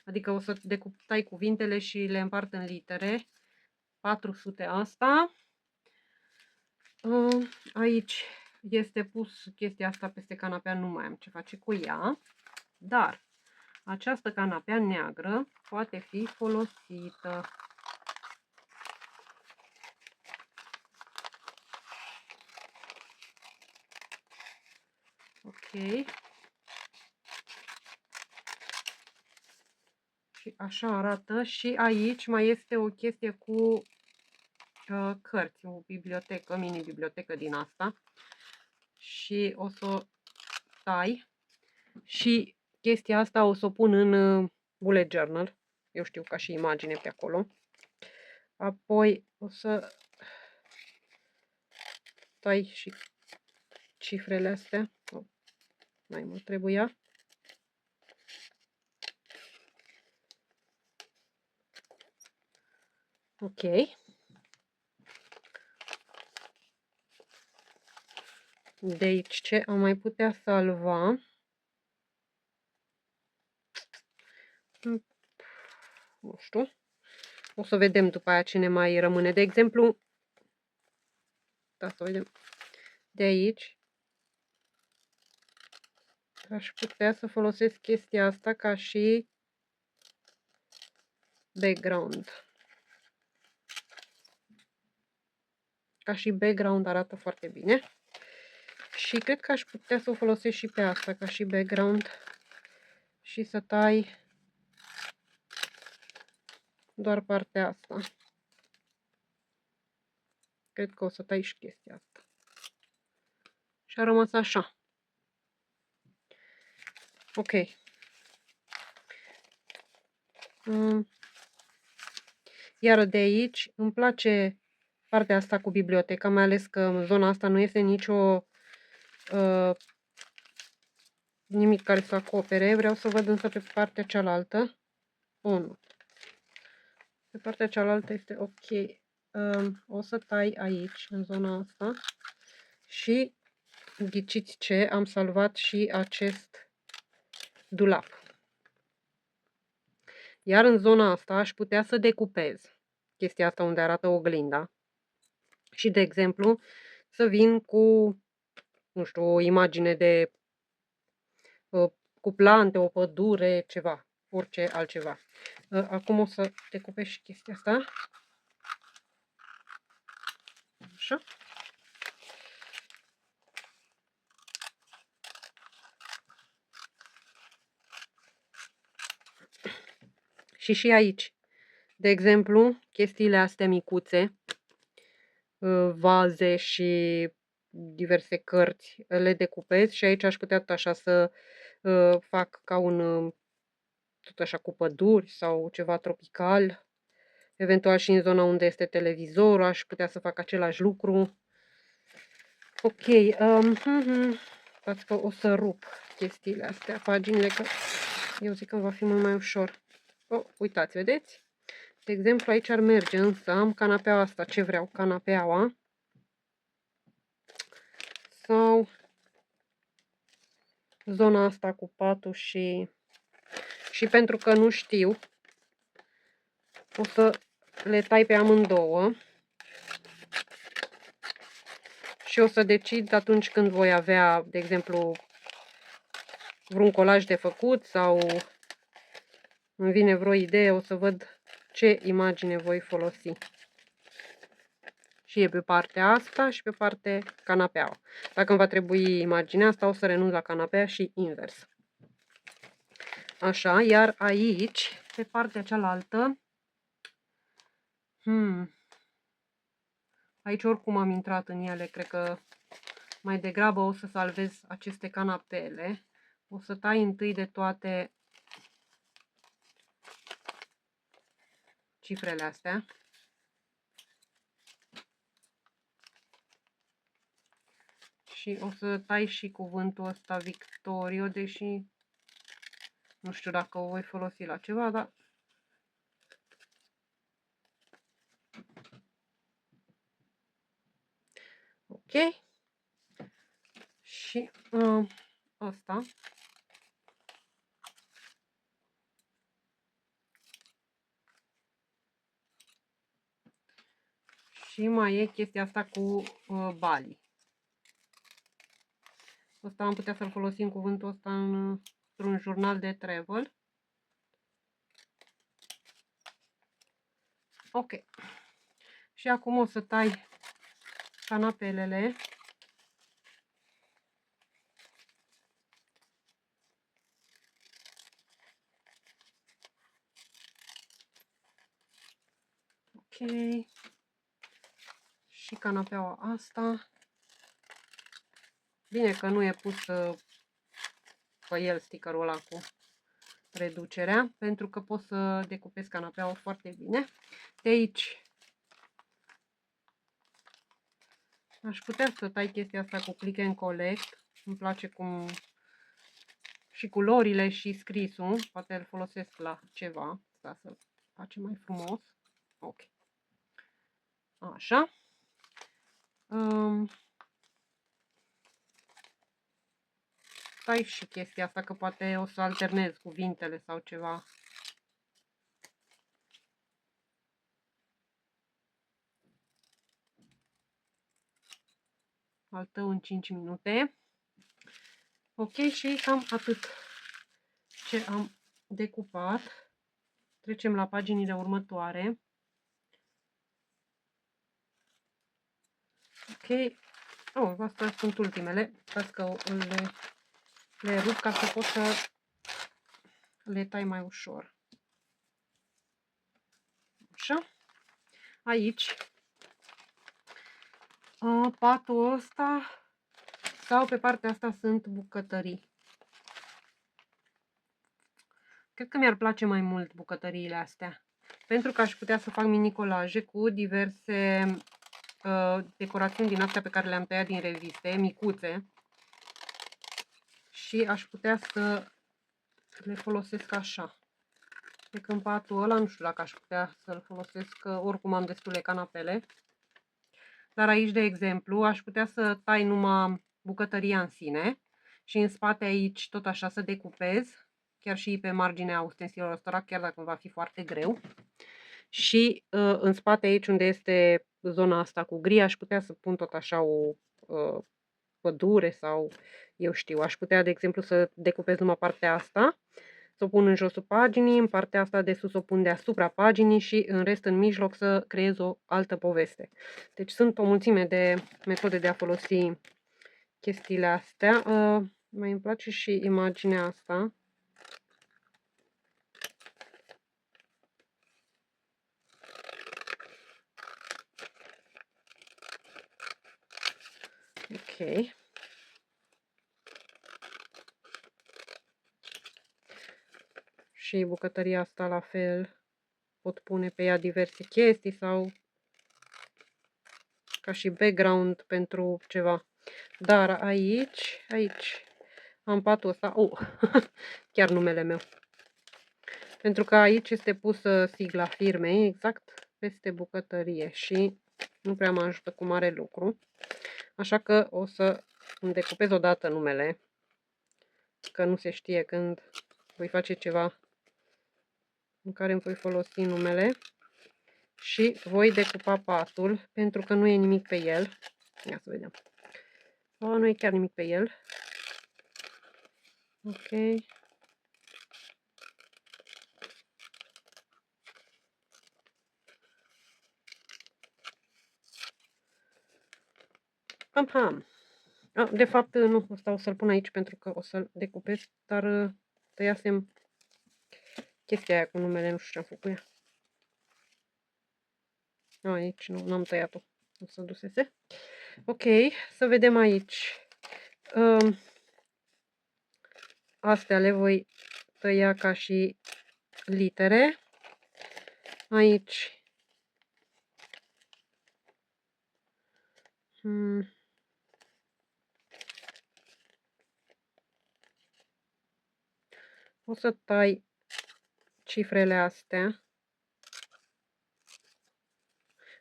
Adică o să tai cuvintele și le împart în litere. 400 asta. Aici este pus chestia asta peste canapea, nu mai am ce face cu ea. Dar această canapea neagră poate fi folosită. Ok. Și așa arată. Și aici mai este o chestie cu cărți, o bibliotecă, mini-bibliotecă din asta. Și o să o tai. Și chestia asta o să o pun în bullet journal. Eu știu, ca și imagine pe acolo. Apoi o să tai și cifrele astea. Mai mult trebuia. Ok. De aici ce am mai putea salva? Nu știu. O să vedem după aia ce ne mai rămâne. De exemplu, da, să vedem. De aici aș putea să folosesc chestia asta ca și background. Ca și background arată foarte bine. Și cred că aș putea să o folosesc și pe asta ca și background. Și să tai doar partea asta. Cred că o să tai și chestia asta. Și a rămas așa. Ok. Iar de aici îmi place partea asta cu biblioteca, mai ales că în zona asta nu este nicio nimic care să acopere. Vreau să văd însă pe partea cealaltă. Nu. Pe partea cealaltă este ok. o să tai aici, în zona asta și ghiciți ce? Am salvat și acest dulap. Iar în zona asta aș putea să decupez chestia asta unde arată oglinda și, de exemplu, să vin cu, nu știu, o imagine de cu plante, o pădure, ceva, orice altceva. Acum o să decupez și chestia asta. Așa. Și aici, de exemplu, chestiile astea micuțe, vaze și diverse cărți, le decupez și aici aș putea tot așa să fac ca un, tot așa cu păduri sau ceva tropical. Eventual și în zona unde este televizorul aș putea să fac același lucru. Ok, stați că o să rup chestiile astea, paginile, că eu zic că va fi mult mai ușor. Oh, uitați, vedeți? De exemplu, aici ar merge, însă am canapeaua asta. Ce vreau? Canapeaua. Sau zona asta cu patul și pentru că nu știu, o să le tai pe amândouă. Și o să decid atunci când voi avea, de exemplu, vreun colaj de făcut sau îmi vine vreo idee, o să văd ce imagine voi folosi. Și e pe partea asta și pe partea canapeaua. Dacă îmi va trebui imaginea asta, o să renunț la canapea și invers. Așa, iar aici, pe partea cealaltă, aici oricum am intrat în ele, cred că mai degrabă o să salvez aceste canapele. O să tai întâi de toate cifrele astea. Și o să tai și cuvântul ăsta Victorio, deși nu știu dacă o voi folosi la ceva, dar ok. Și ăsta. Și mai e chestia asta cu Bali. Ăsta am putea să-l folosim cuvântul ăsta într-un jurnal de travel. Ok. Și acum o să tai canapelele. Ok. Și canapeaua asta. Bine că nu e pus pe el stickerul ăla cu reducerea, pentru că pot să decupez canapeaua foarte bine. De aici aș putea să tai chestia asta cu click and collect. Îmi place cum și culorile și scrisul. Poate îl folosesc la ceva. Asta să facem mai frumos. Ok. Așa. Tai și chestia asta, că poate o să alternez cuvintele sau ceva. Al tău în 5 minute. Ok, și cam atât ce am decupat. Trecem la paginile următoare. Ok. Oh, astea sunt ultimele. Stați că le rup ca să pot să le tai mai ușor. Așa. Aici patul ăsta sau pe partea asta sunt bucătării. Cred că mi-ar place mai mult bucătăriile astea, pentru că aș putea să fac mini colaje cu diverse decorațiuni din astea pe care le-am tăiat din reviste, micuțe, și aș putea să le folosesc așa. Pe când patul ăla nu știu dacă aș putea să-l folosesc, că oricum am destule canapele. Dar aici, de exemplu, aș putea să tai numai bucătăria în sine și în spate aici tot așa să decupez, chiar și pe marginea ustensilelor ăstora, chiar dacă îmi va fi foarte greu. Și în spate aici unde este zona asta cu gri, aș putea să pun tot așa o pădure sau eu știu, aș putea, de exemplu, să decupez numai partea asta, să o pun în josul paginii, în partea asta de sus o pun deasupra paginii și în rest în mijloc să creez o altă poveste. Deci sunt o mulțime de metode de a folosi chestiile astea. Mai îmi place și imaginea asta. Ok. Și bucătăria asta la fel. Pot pune pe ea diverse chestii sau ca și background pentru ceva. Dar aici am patul ăsta. Chiar numele meu. Pentru că aici este pusă sigla firmei exact peste bucătărie și nu prea mă ajută cu mare lucru. Așa că o să îmi decupez odată numele, că nu se știe când voi face ceva în care îmi voi folosi numele. Și voi decupa patul, pentru că nu e nimic pe el. Ia să vedem. Nu e chiar nimic pe el. Ok. Pam. De fapt, nu, asta o să-l pun aici pentru că o să-l decupez, dar tăiasem chestia aia cu numele, nu știu ce am făcut cu ea. Aici nu am tăiat-o, o să dusese. Ok, să vedem aici. Astea le voi tăia ca și litere. Aici o să tai cifrele astea.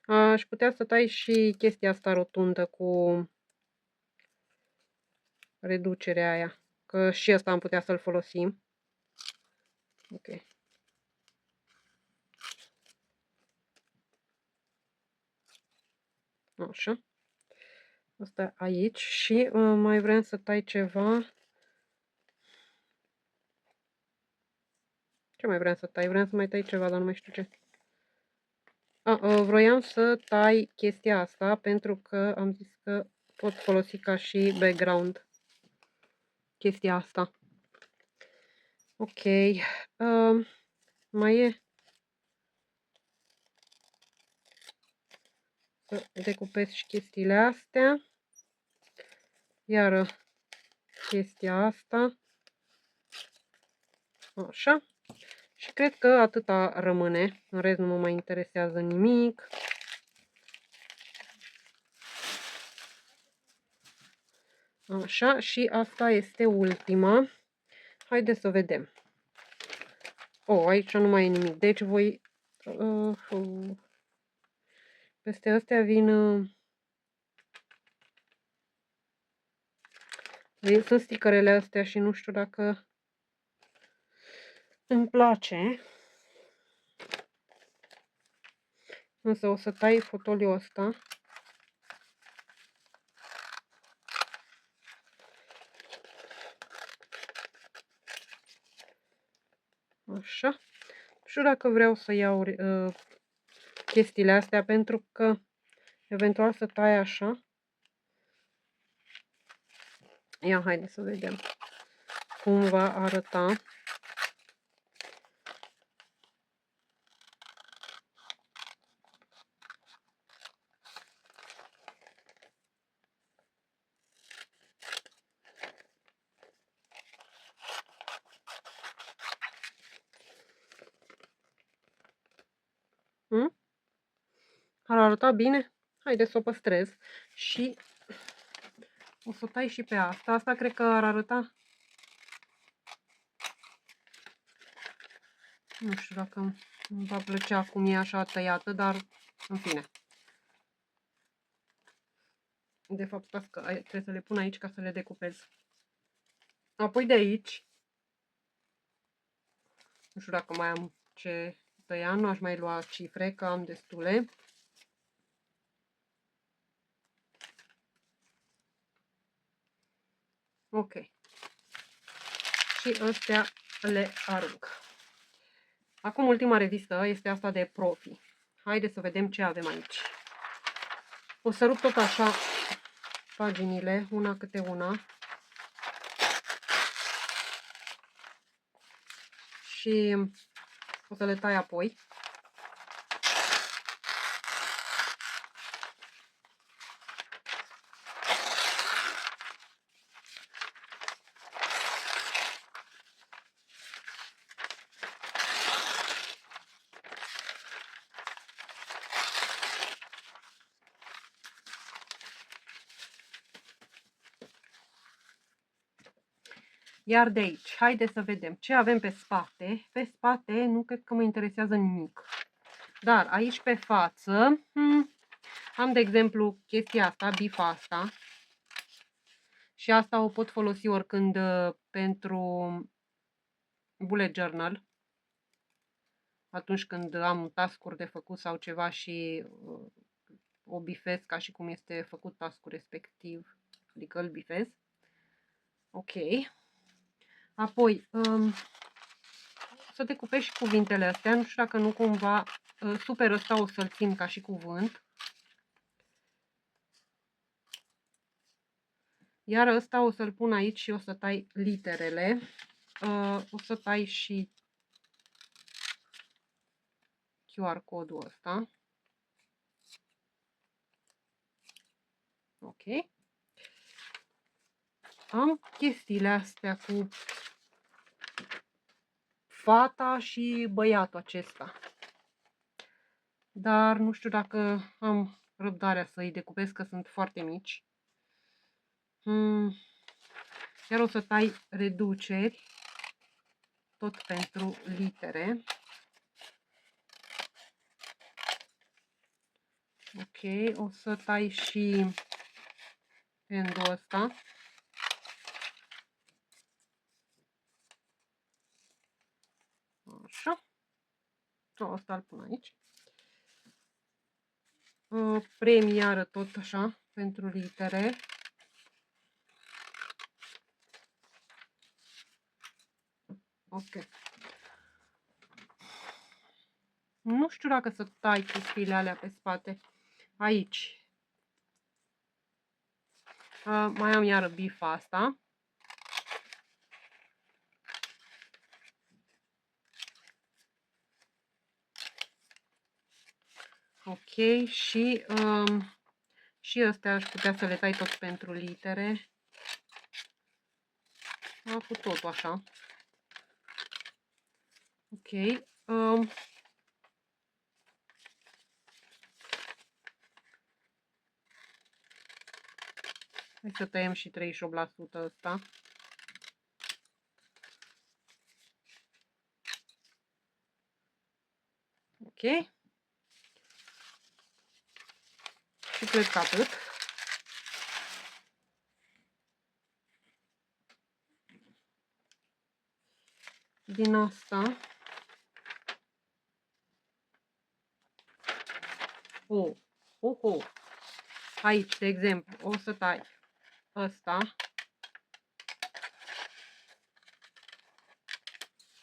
Aș putea să tai și chestia asta rotundă cu reducerea aia, că și asta am putea să-l folosim. Ok. Așa. Asta aici și mai vreau să tai ceva. Ce mai vreau să tai? Vreau să mai tai ceva, dar nu mai știu ce. Vroiam să tai chestia asta pentru că am zis că pot folosi ca și background chestia asta. Ok. Mai e să decupez și chestiile astea. Iară chestia asta. Așa. Și cred că atâta rămâne. În rest nu mă mai interesează nimic. Așa. Și asta este ultima. Haideți să vedem. Aici nu mai e nimic. Deci voi... peste astea vin... sunt sticărele astea și nu știu dacă îmi place. Însă o să tai fotoliul ăsta. Așa. Nu știu dacă vreau să iau chestiile astea pentru că eventual să tai așa. Ia, haide să vedem cum va arăta. Ar arăta bine? Haideți să o păstrez. Și o să tai și pe asta. Asta cred că ar arăta Nu știu dacă îmi va plăcea cum e așa tăiată, dar în fine. De fapt, stați că trebuie să le pun aici ca să le decupez. Apoi de aici, nu știu dacă mai am ce tăia, nu aș mai lua cifre, că am destule. Ok. Și astea le arunc. Acum ultima revistă este asta de Profi. Haideți să vedem ce avem aici. O să rup tot așa paginile, una câte una. Și o să le tai apoi. Iar de aici, haideți să vedem ce avem pe spate. Pe spate nu cred că mă interesează nimic. Dar aici pe față am de exemplu chestia asta, bifa asta. Și asta o pot folosi oricând pentru bullet journal. Atunci când am task-uri de făcut sau ceva și o bifez ca și cum este făcut task-ul respectiv. Adică îl bifez. Ok. Apoi, să decupez și cuvintele astea. Nu știu dacă nu cumva super ăsta o să-l țin ca și cuvânt. Iar ăsta o să-l pun aici și o să tai literele. O să tai și QR codul ăsta. Ok. Am chestiile astea cu fata și băiatul acesta. Dar nu știu dacă am răbdarea să-i decupez, că sunt foarte mici. Iar o să tai reduceri, tot pentru litere. Ok, o să tai și endul ăsta. Așa. Asta îl pun aici. Premiară tot așa, pentru litere. Ok. Nu știu dacă să tai chestiile alea pe spate. Aici. Mai am iară bifa asta. Ok, și astea aș putea să le tai tot pentru litere. Cu totul așa. Ok. Hai să tăiem și 38% ăsta. Ok. Și cred că atât. Din asta. Aici, de exemplu, o să tai ăsta,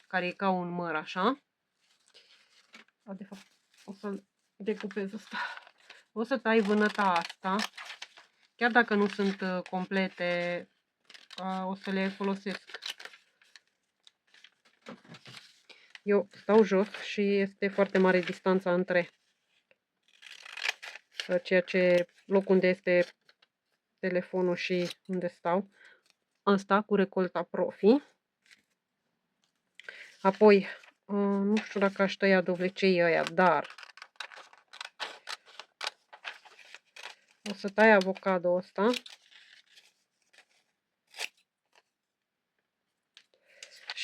care e ca un măr așa. De fapt, o să-l decupez ăsta. O să tai vânăta asta. Chiar dacă nu sunt complete, o să le folosesc. Eu stau jos și este foarte mare distanța între locul unde este telefonul și unde stau. Asta cu recolta Profi. Apoi, nu știu dacă aș tăia dovlecei ăia, dar o să tai avocado ăsta.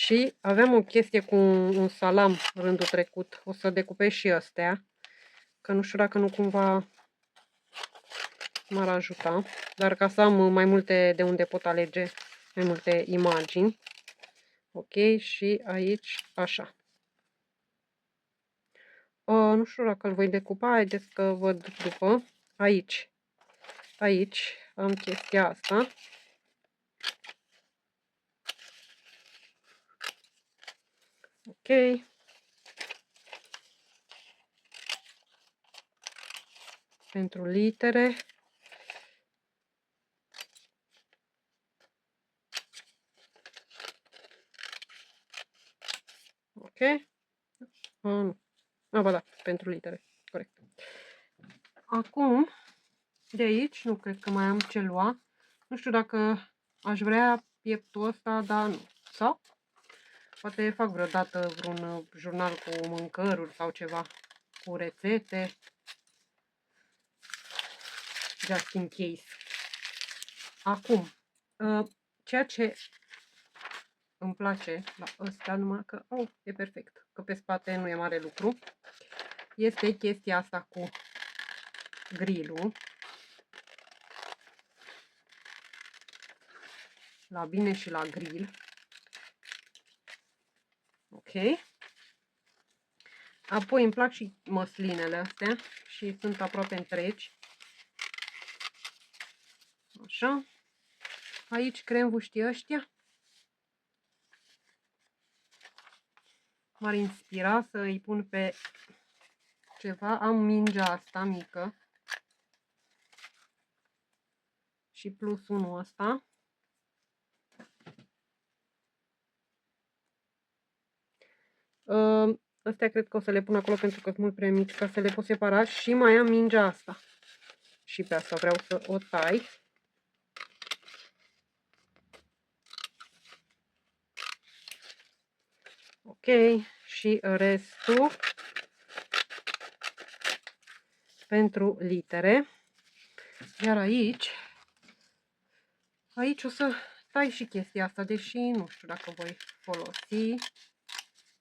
Și aveam o chestie cu un salam rândul trecut. O să decupez și astea, că nu știu dacă nu cumva m-ar ajuta. Dar ca să am mai multe de unde pot alege, mai multe imagini. Ok, și aici așa. Nu știu dacă îl voi decupa, haideți că văd după. Aici am chestia asta. Ok. Pentru litere. Ok. Nu. Ba da, pentru litere. Corect. Acum, de aici, nu cred că mai am ce lua. Nu știu dacă aș vrea pieptul ăsta, dar nu. Sau? Poate fac vreodată vreun jurnal cu mâncăruri sau ceva. Cu rețete. Just in case. Acum, ceea ce îmi place la ăsta, numai că, e perfect, că pe spate nu e mare lucru, este chestia asta cu grilul. La bine și la grill. Ok. Apoi îmi plac și măslinele astea și sunt aproape întregi. Așa. Aici cremvuștii ăștia. M-ar inspira să îi pun pe ceva. Am mingea asta mică. Și plus unul ăsta. Astea cred că o să le pun acolo pentru că sunt mult prea mici ca să le pot separa. Și mai am mingea asta. Și pe asta vreau să o tai. Ok. Și restul pentru litere. Iar aici o să tai și chestia asta, deși nu știu dacă voi folosi,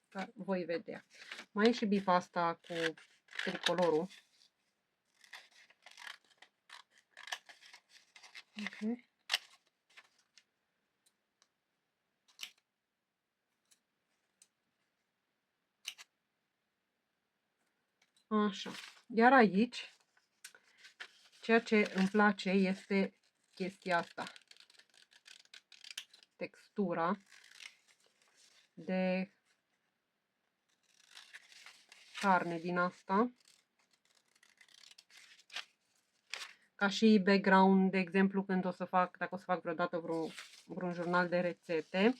dar voi vedea. Mai e și bifa asta cu tricolorul. Ok. Așa. Iar aici, ceea ce îmi place este chestia asta. Textura de carne din asta. Ca și background, de exemplu, când dacă o să fac vreodată vreun jurnal de rețete.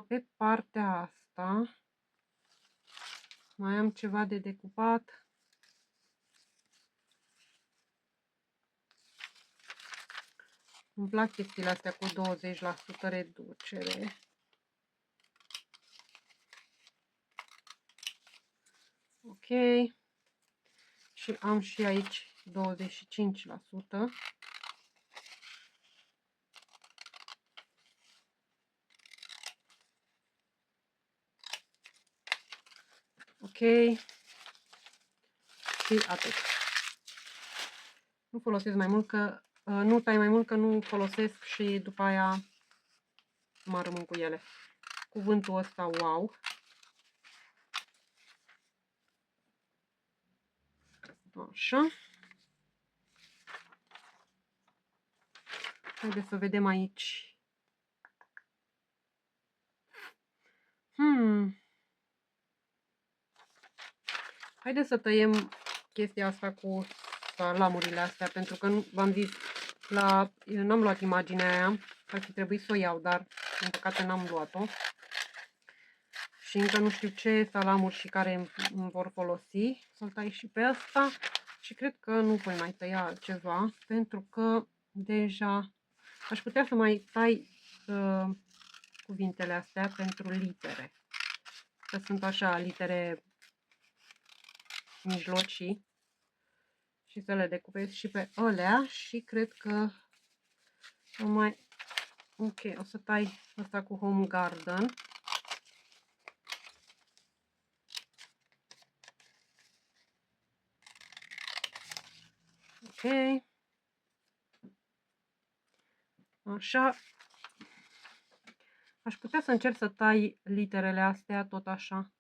Pe partea asta mai am ceva de decupat. Îmi plac chestiile astea cu 20% reducere. Ok. Și am și aici 25%. Ok. Și atât. Nu folosesc mai mult că nu tai mai mult că nu folosesc și după aia mă rămân cu ele. Cuvântul ăsta wow. Așa. Haideți să vedem aici. Haideți să tăiem chestia asta cu salamurile astea, pentru că v-am zis, n-am luat imaginea aia, ar fi trebuit să o iau, dar în păcate n-am luat-o. Și încă nu știu ce salamuri și care îmi vor folosi. Să-l tai și pe asta. Și cred că nu voi mai tăia altceva, pentru că deja aș putea să mai tai cuvintele astea pentru litere. Că sunt așa litere mijlocii. Și să le decupez și pe alea și cred că o să tai asta cu Home Garden. Așa. Aș putea să încerc să tai literele astea tot așa.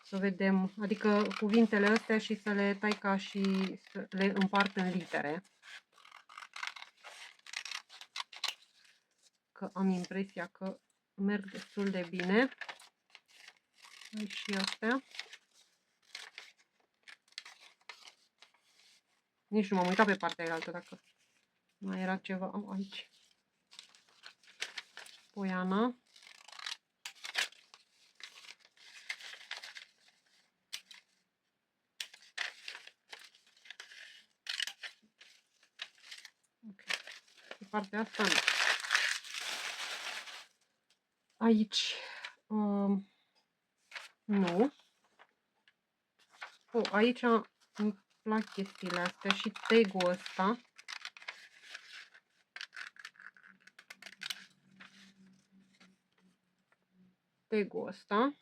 Să vedem, adică cuvintele astea și să le tai ca și să le împart în litere. Că am impresia că merg destul de bine. Ai și astea. Nici nu m-am uitat pe partea altă dacă mai era ceva aici. Poiana. Ok. Pe partea asta nu. Aici nu. Aici îmi plac chestiile astea și tag-ul ăsta. Tag-ul ăsta.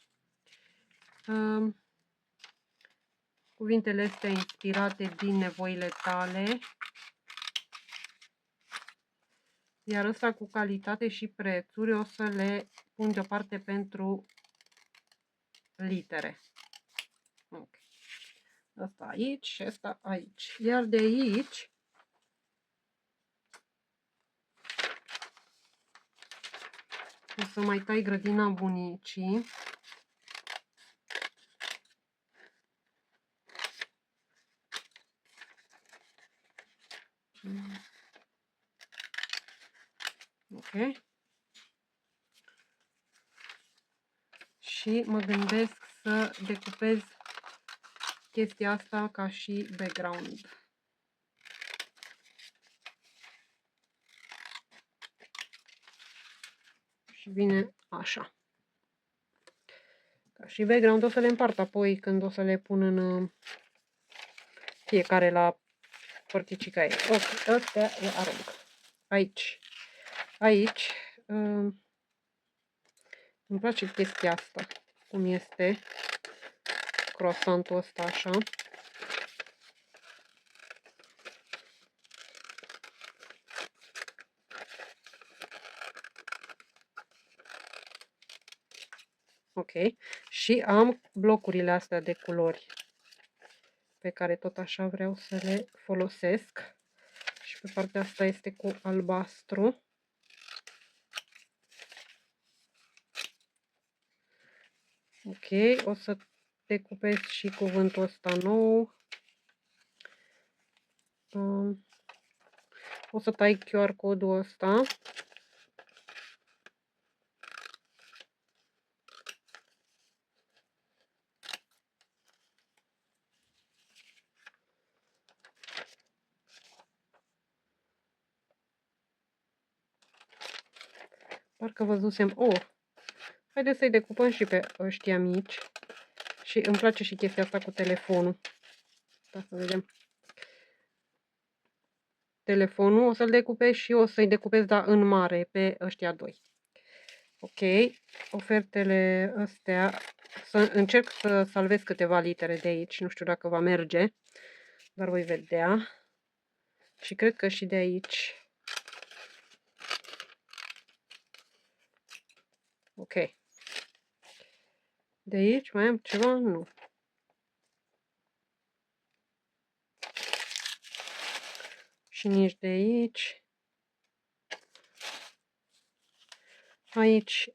Cuvintele astea inspirate din nevoile tale. Iar ăsta cu calitate și prețuri o să le pun deoparte pentru litere. Ok. Asta aici și asta aici. Iar de aici o să mai tai grădina bunicii. Ok. Și mă gândesc să decupez chestia asta ca și background. Și vine așa. Ca și background o să le împart apoi când o să le pun în fiecare la părticica ei. Ok, astea le arunc. Aici. Aici îmi place chestia asta. Cum este croissantul ăsta așa. Ok. Și am blocurile astea de culori pe care tot așa vreau să le folosesc. Și pe partea asta este cu albastru. Ok. O să decupez și cuvântul ăsta nou. O să tai QR codul ăsta. Parcă văzusem. Haideți să-i decupăm și pe ăștia mici. Și îmi place și chestia asta cu telefonul. Da, să vedem. Telefonul o să-l decupez și o să-i decupez, da, în mare pe ăștia doi. Ok. Ofertele astea. Să încerc să salvez câteva litere de aici. Nu știu dacă va merge. Dar voi vedea. Și cred că și de aici. Ok. De aici mai am ceva? Nu. Și nici de aici. Aici,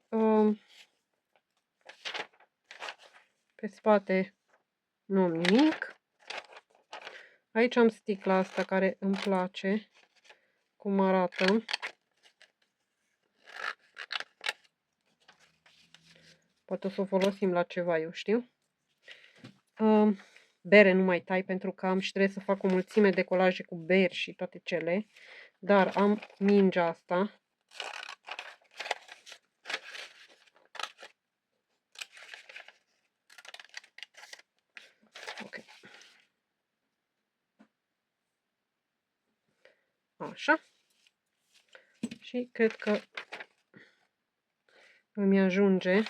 pe spate, nu am nimic. Aici am sticla asta care îmi place, cum arată. Poate o să o folosim la ceva, eu știu. Bere nu mai tai pentru că am și trebuie să fac o mulțime de colaje cu beri și toate cele. Dar am mingea asta. Ok. Așa. Și cred că îmi ajunge.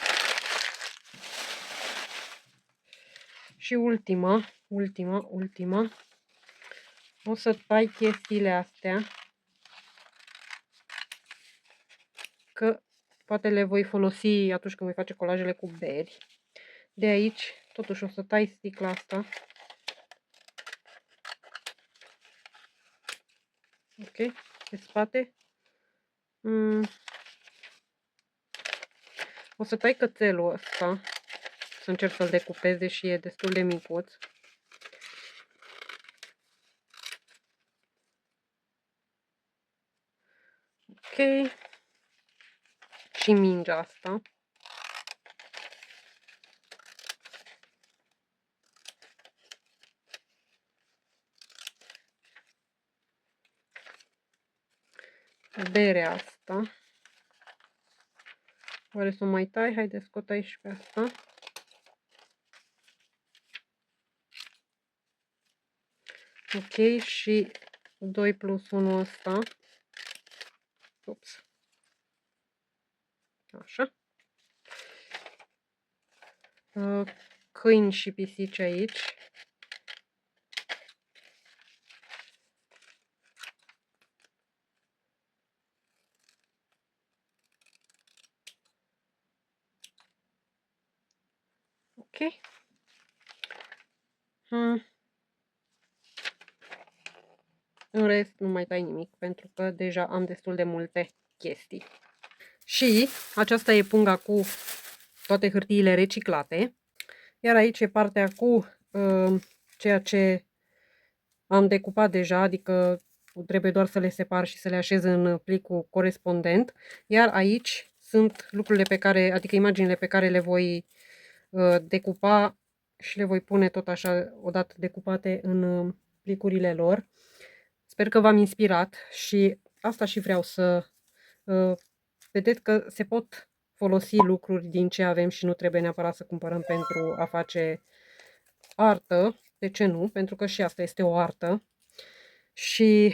Și ultima. O să tai chestiile astea, că poate le voi folosi atunci când voi face colajele cu beri. De aici, totuși, o să tai sticla asta. Ok, pe spate. O să tai cățelul ăsta, să încerc să-l decupez, deși e destul de micuț. Ok. Și mingea asta. Berea asta. Oare să o mai tai? Haideți că o tai și pe asta. Ok, și 2 plus 1 ăsta. Ups. Așa. Câini și pisici aici. Ok. În rest nu mai tai nimic, pentru că deja am destul de multe chestii. Și aceasta e punga cu toate hârtiile reciclate. Iar aici e partea cu ceea ce am decupat deja, adică trebuie doar să le separ și să le așez în plicul corespondent. Iar aici sunt lucrurile pe care, adică imaginile pe care le voi decupa și le voi pune tot așa odată decupate în plicurile lor. Sper că v-am inspirat și asta și vreau să vedeți că se pot folosi lucruri din ce avem și nu trebuie neapărat să cumpărăm pentru a face artă. De ce nu? Pentru că și asta este o artă și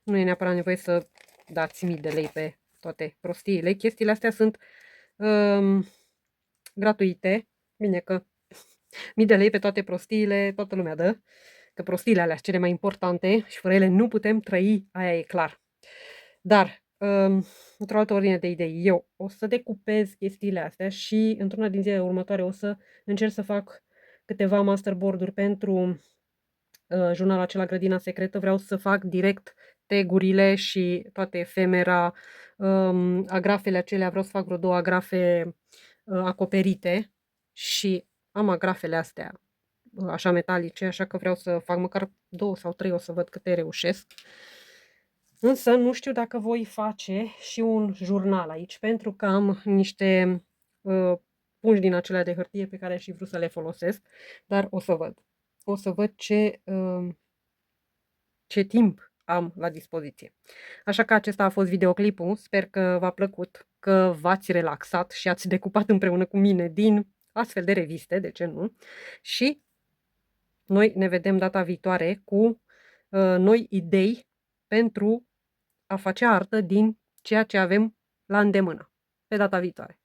nu e neapărat nevoie să dați mii de lei pe toate prostiile. Chestiile astea sunt gratuite. Bine că mii de lei pe toate prostiile toată lumea dă, că prostiile alea sunt cele mai importante și fără ele nu putem trăi, aia e clar. Dar, într-o altă ordine de idei, eu o să decupez chestiile astea și într-una din zilele următoare o să încerc să fac câteva masterboard-uri pentru jurnalul acela Grădina Secretă. Vreau să fac direct tag-urile și toate efemera, agrafele acelea, vreau să fac vreo 2 agrafe acoperite și am agrafele astea așa metalice, așa că vreau să fac măcar 2 sau 3, o să văd câte reușesc. Însă nu știu dacă voi face și un jurnal aici, pentru că am niște pungi din acelea de hârtie pe care aș fi vrut să le folosesc, dar o să văd. O să văd ce timp am la dispoziție. Așa că acesta a fost videoclipul. Sper că v-a plăcut, că v-ați relaxat și ați decupat împreună cu mine din astfel de reviste, de ce nu? Și noi ne vedem data viitoare cu noi idei pentru a face artă din ceea ce avem la îndemână. Pe data viitoare!